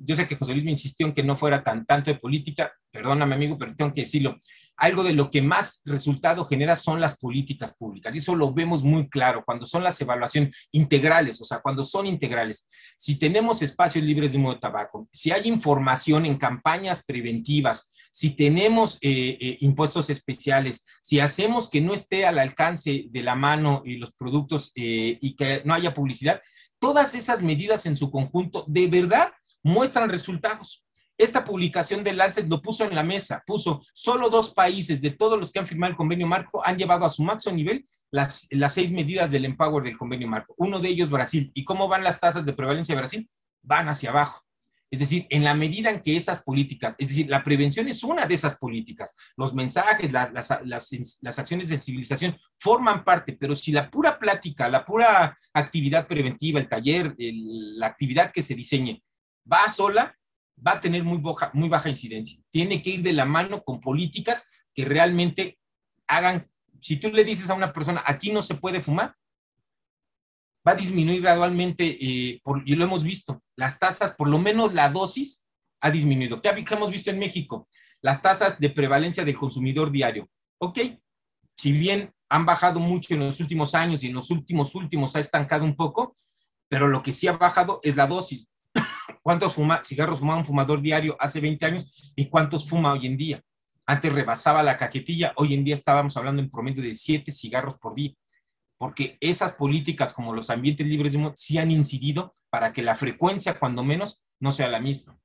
yo sé que José Luis me insistió en que no fuera tanto de política, perdóname amigo, pero tengo que decirlo, algo de lo que más resultado genera son las políticas públicas, y eso lo vemos muy claro cuando son las evaluaciones integrales, o sea, cuando son integrales. Si tenemos espacios libres de humo de tabaco, si hay información en campañas preventivas, si tenemos impuestos especiales, si hacemos que no esté al alcance de la mano los productos y que no haya publicidad, todas esas medidas en su conjunto de verdad muestran resultados. Esta publicación de Lancet lo puso en la mesa, puso solo 2 países de todos los que han firmado el convenio marco han llevado a su máximo nivel las 6 medidas del Empower del convenio marco. Uno de ellos Brasil. ¿Y cómo van las tasas de prevalencia de Brasil? Van hacia abajo. Es decir, en la medida en que esas políticas, es decir, la prevención es una de esas políticas, los mensajes, las acciones de sensibilización forman parte, pero si la pura plática, la pura actividad preventiva, el taller, la actividad que se diseñe, va sola, va a tener muy baja incidencia. Tiene que ir de la mano con políticas que realmente hagan, si tú le dices a una persona, aquí no se puede fumar, va a disminuir gradualmente, y lo hemos visto, las tasas, por lo menos la dosis, ha disminuido. ¿Qué hemos visto en México? Las tasas de prevalencia del consumidor diario. Ok, si bien han bajado mucho en los últimos años y en los últimos ha estancado un poco, pero lo que sí ha bajado es la dosis. ¿Cuántos cigarros fumaba un fumador diario hace 20 años y cuántos fuma hoy en día? Antes rebasaba la cajetilla, hoy en día estábamos hablando en promedio de 7 cigarros por día, porque esas políticas como los ambientes libres de humo sí han incidido para que la frecuencia, cuando menos, no sea la misma.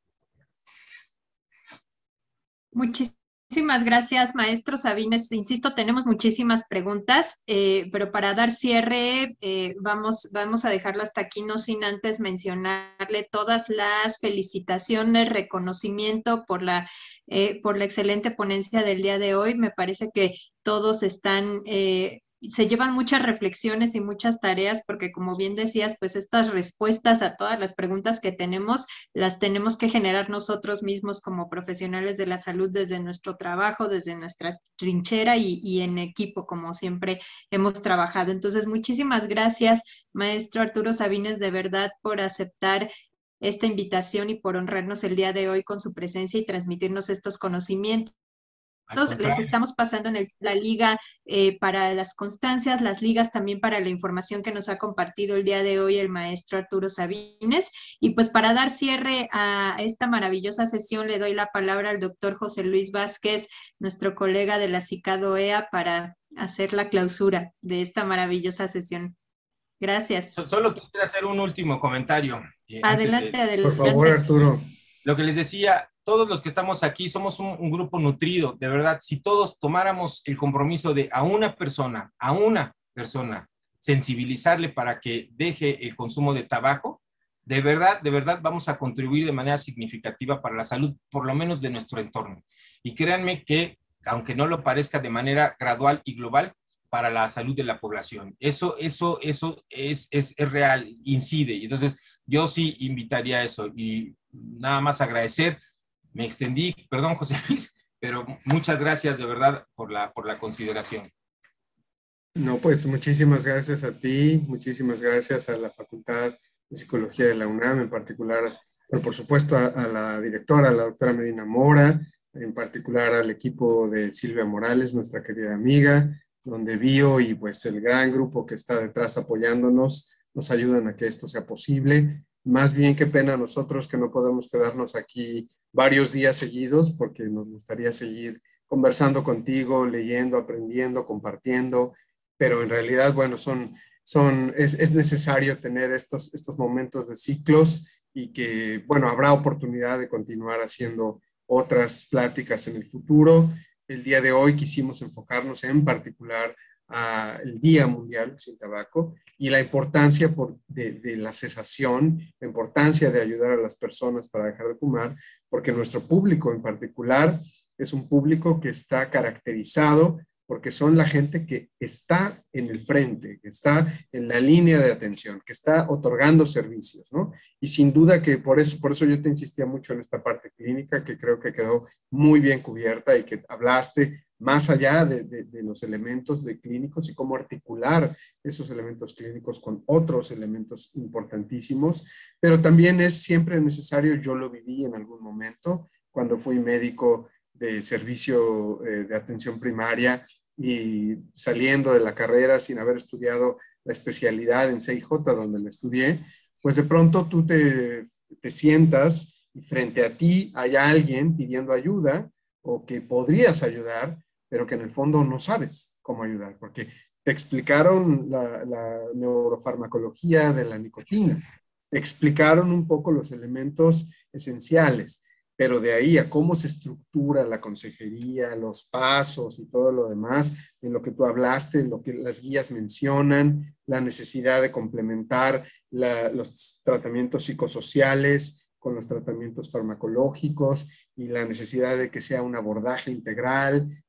Muchísimas gracias, maestro Sabines. Insisto, tenemos muchísimas preguntas, pero para dar cierre, vamos a dejarlo hasta aquí, no sin antes mencionarle todas las felicitaciones, reconocimiento por la excelente ponencia del día de hoy. Me parece que todos están se llevan muchas reflexiones y muchas tareas porque como bien decías, pues estas respuestas a todas las preguntas que tenemos las tenemos que generar nosotros mismos como profesionales de la salud desde nuestro trabajo, desde nuestra trinchera y en equipo, como siempre hemos trabajado. Entonces, muchísimas gracias, maestro Arturo Sabines, de verdad por aceptar esta invitación y por honrarnos el día de hoy con su presencia y transmitirnos estos conocimientos. Les estamos pasando en la liga para las constancias, las ligas también para la información que nos ha compartido el día de hoy el maestro Arturo Sabines. Y pues para dar cierre a esta maravillosa sesión, le doy la palabra al doctor José Luis Vázquez, nuestro colega de la CICAD OEA, para hacer la clausura de esta maravillosa sesión. Gracias. Solo quisiera hacer un último comentario. Adelante, adelante. Por favor, Arturo. Lo que les decía, todos los que estamos aquí somos un grupo nutrido, de verdad. Si todos tomáramos el compromiso de a una persona, sensibilizarle para que deje el consumo de tabaco, de verdad vamos a contribuir de manera significativa para la salud, por lo menos de nuestro entorno. Y créanme que, aunque no lo parezca, de manera gradual y global, para la salud de la población. Eso es real, incide. Y entonces, yo sí invitaría a eso. Y nada más agradecer. Me extendí, perdón, José Luis, pero muchas gracias de verdad por la consideración. No, pues muchísimas gracias a ti, muchísimas gracias a la Facultad de Psicología de la UNAM, en particular, pero por supuesto a la directora, a la doctora Medina Mora, en particular al equipo de Silvia Morales, nuestra querida amiga, donde Bio y pues el gran grupo que está detrás apoyándonos nos ayudan a que esto sea posible. Más bien qué pena nosotros que no podemos quedarnos aquí varios días seguidos porque nos gustaría seguir conversando contigo, leyendo, aprendiendo, compartiendo, pero en realidad, bueno, es necesario tener estos momentos de ciclos y que, bueno, habrá oportunidad de continuar haciendo otras pláticas en el futuro. El día de hoy quisimos enfocarnos en particular al Día Mundial sin Tabaco y la importancia de la cesación, la importancia de ayudar a las personas para dejar de fumar, porque nuestro público en particular es un público que está caracterizado porque son la gente que está en el frente, que está en la línea de atención, que está otorgando servicios, ¿no? Y sin duda que por eso yo te insistía mucho en esta parte clínica, que creo que quedó muy bien cubierta y que hablaste más allá de los elementos de clínicos y cómo articular esos elementos clínicos con otros elementos importantísimos, pero también es siempre necesario, yo lo viví en algún momento, cuando fui médico de servicio de atención primaria y saliendo de la carrera sin haber estudiado la especialidad en CIJ donde la estudié, pues de pronto tú te sientas y frente a ti hay alguien pidiendo ayuda o que podrías ayudar, pero que en el fondo no sabes cómo ayudar, porque te explicaron la neurofarmacología de la nicotina, te explicaron un poco los elementos esenciales, pero de ahí a cómo se estructura la consejería, los pasos y todo lo demás, en lo que tú hablaste, en lo que las guías mencionan, la necesidad de complementar los tratamientos psicosociales con los tratamientos farmacológicos y la necesidad de que sea un abordaje integral,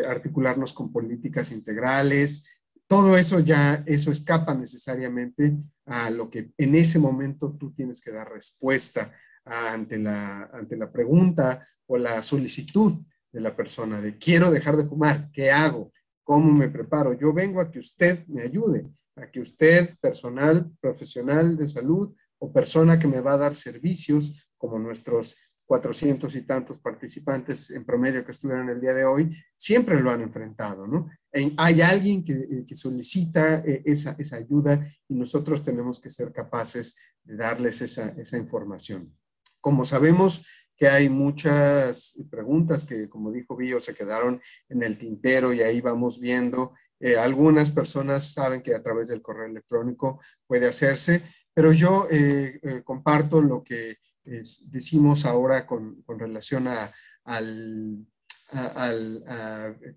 articularnos con políticas integrales. Todo eso eso escapa necesariamente a lo que en ese momento tú tienes que dar respuesta ante la pregunta o la solicitud de la persona de quiero dejar de fumar, ¿qué hago? ¿Cómo me preparo? Yo vengo a que usted me ayude, a que usted, personal, profesional de salud o persona que me va a dar servicios, como nuestros 400 y tantos participantes en promedio que estuvieron el día de hoy, siempre lo han enfrentado, ¿no? Hay alguien que solicita esa ayuda y nosotros tenemos que ser capaces de darles esa información. Como sabemos que hay muchas preguntas que, como dijo Bio, se quedaron en el tintero y ahí vamos viendo. Algunas personas saben que a través del correo electrónico puede hacerse, pero yo comparto lo que decimos ahora con relación a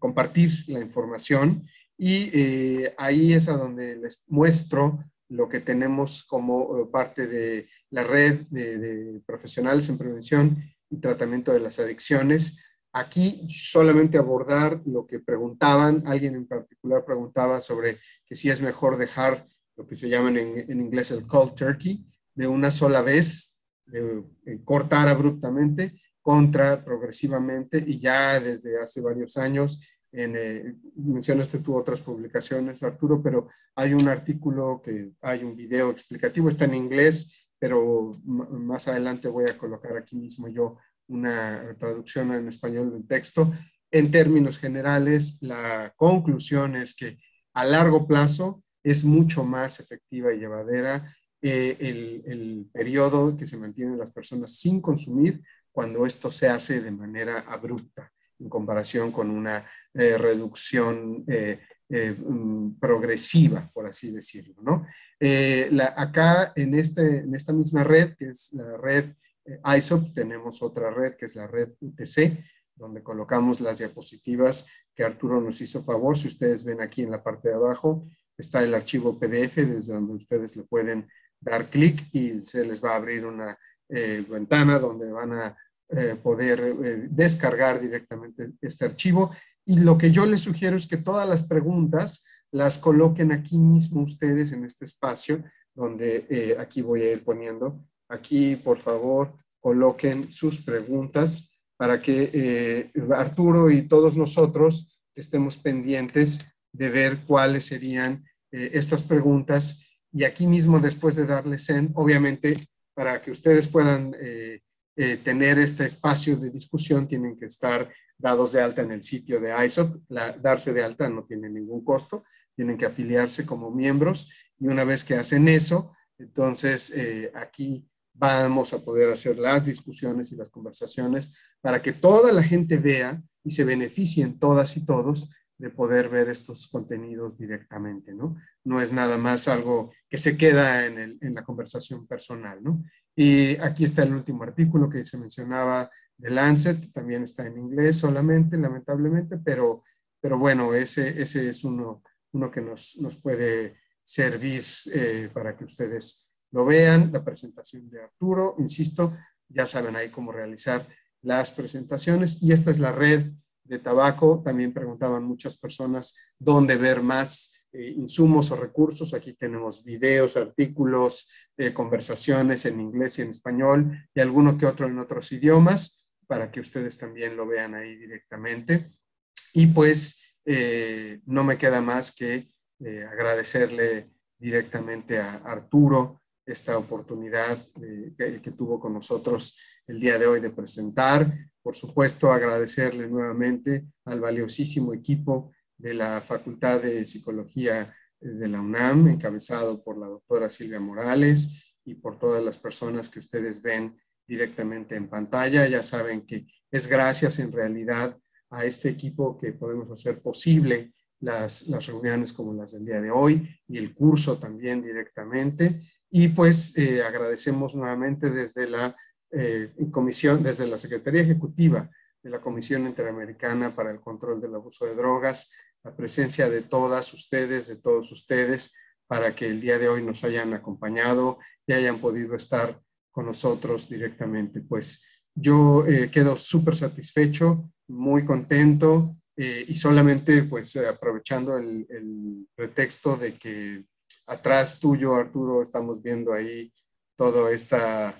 compartir la información y ahí es a donde les muestro lo que tenemos como parte de la red de profesionales en prevención y tratamiento de las adicciones, Aquí solamente abordar lo que preguntaban, alguien en particular preguntaba sobre que si es mejor dejar lo que se llaman en inglés el cold turkey, de una sola vez, cortar abruptamente, contra progresivamente, y ya desde hace varios años, mencionaste tú otras publicaciones, Arturo, pero hay un artículo hay un video explicativo, está en inglés, pero más adelante voy a colocar aquí mismo yo una traducción en español del texto. En términos generales, la conclusión es que a largo plazo es mucho más efectiva y llevadera el periodo que se mantienen las personas sin consumir cuando esto se hace de manera abrupta en comparación con una reducción progresiva, por así decirlo, ¿no? Acá en esta misma red, que es la red ISOP, tenemos otra red que es la red UTC, donde colocamos las diapositivas que Arturo nos hizo favor. Si ustedes ven aquí en la parte de abajo, está el archivo PDF desde donde ustedes le pueden dar clic y se les va a abrir una ventana donde van a poder descargar directamente este archivo. Y lo que yo les sugiero es que todas las preguntas las coloquen aquí mismo ustedes en este espacio, donde aquí voy a ir poniendo. Aquí, por favor, coloquen sus preguntas para que Arturo y todos nosotros estemos pendientes de ver cuáles serían estas preguntas. Y aquí mismo, después de darle send, obviamente, para que ustedes puedan tener este espacio de discusión, tienen que estar dados de alta en el sitio de ISOP. Darse de alta no tiene ningún costo, tienen que afiliarse como miembros, y una vez que hacen eso, entonces aquí vamos a poder hacer las discusiones y las conversaciones para que toda la gente vea y se beneficien todas y todos de poder ver estos contenidos directamente, ¿no? No es nada más algo que se queda en la conversación personal, ¿no? Y aquí está el último artículo que se mencionaba de Lancet, también está en inglés solamente, lamentablemente, pero bueno, ese es uno que nos puede servir para que ustedes lo vean. La presentación de Arturo, insisto, ya saben ahí cómo realizar las presentaciones. Y esta es la red de tabaco. También preguntaban muchas personas dónde ver más insumos o recursos. Aquí tenemos videos, artículos, conversaciones en inglés y en español, y alguno que otro en otros idiomas, para que ustedes también lo vean ahí directamente. Y pues no me queda más que agradecerle directamente a Arturo esta oportunidad que tuvo con nosotros el día de hoy de presentar. Por supuesto, agradecerle nuevamente al valiosísimo equipo de la Facultad de Psicología de la UNAM, encabezado por la doctora Silvia Morales, y por todas las personas que ustedes ven directamente en pantalla. Ya saben que es gracias en realidad a este equipo que podemos hacer posible las reuniones como las del día de hoy, y el curso también directamente. Y pues agradecemos nuevamente desde la comisión, desde la Secretaría Ejecutiva de la Comisión Interamericana para el Control del Abuso de Drogas, la presencia de todas ustedes, de todos ustedes, para que el día de hoy nos hayan acompañado y hayan podido estar con nosotros directamente. Pues yo quedo súper satisfecho, muy contento, y solamente pues aprovechando el pretexto de que atrás tuyo, Arturo, estamos viendo ahí toda esta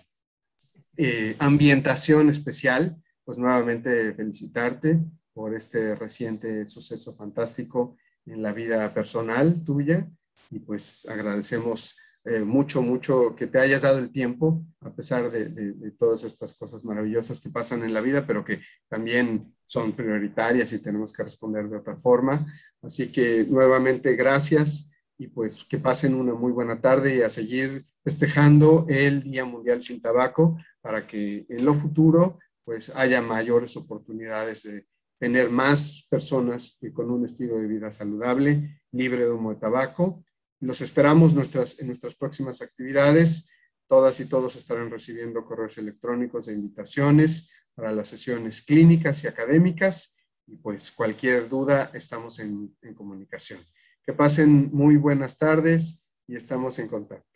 ambientación especial, pues nuevamente felicitarte por este reciente suceso fantástico en la vida personal tuya, y pues agradecemos mucho que te hayas dado el tiempo, a pesar de todas estas cosas maravillosas que pasan en la vida, pero que también son prioritarias y tenemos que responder de otra forma. Así que nuevamente gracias, y pues que pasen una muy buena tarde y a seguir festejando el Día Mundial Sin Tabaco, para que en lo futuro pues haya mayores oportunidades de tener más personas con un estilo de vida saludable, libre de humo de tabaco. Los esperamos en nuestras próximas actividades. Todas y todos estarán recibiendo correos electrónicos de invitaciones para las sesiones clínicas y académicas, y pues cualquier duda estamos en comunicación. Que pasen muy buenas tardes y estamos en contacto.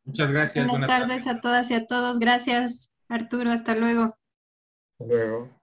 Muchas gracias. Buenas tardes a todas y a todos. Gracias, Arturo. Hasta luego. Hasta luego.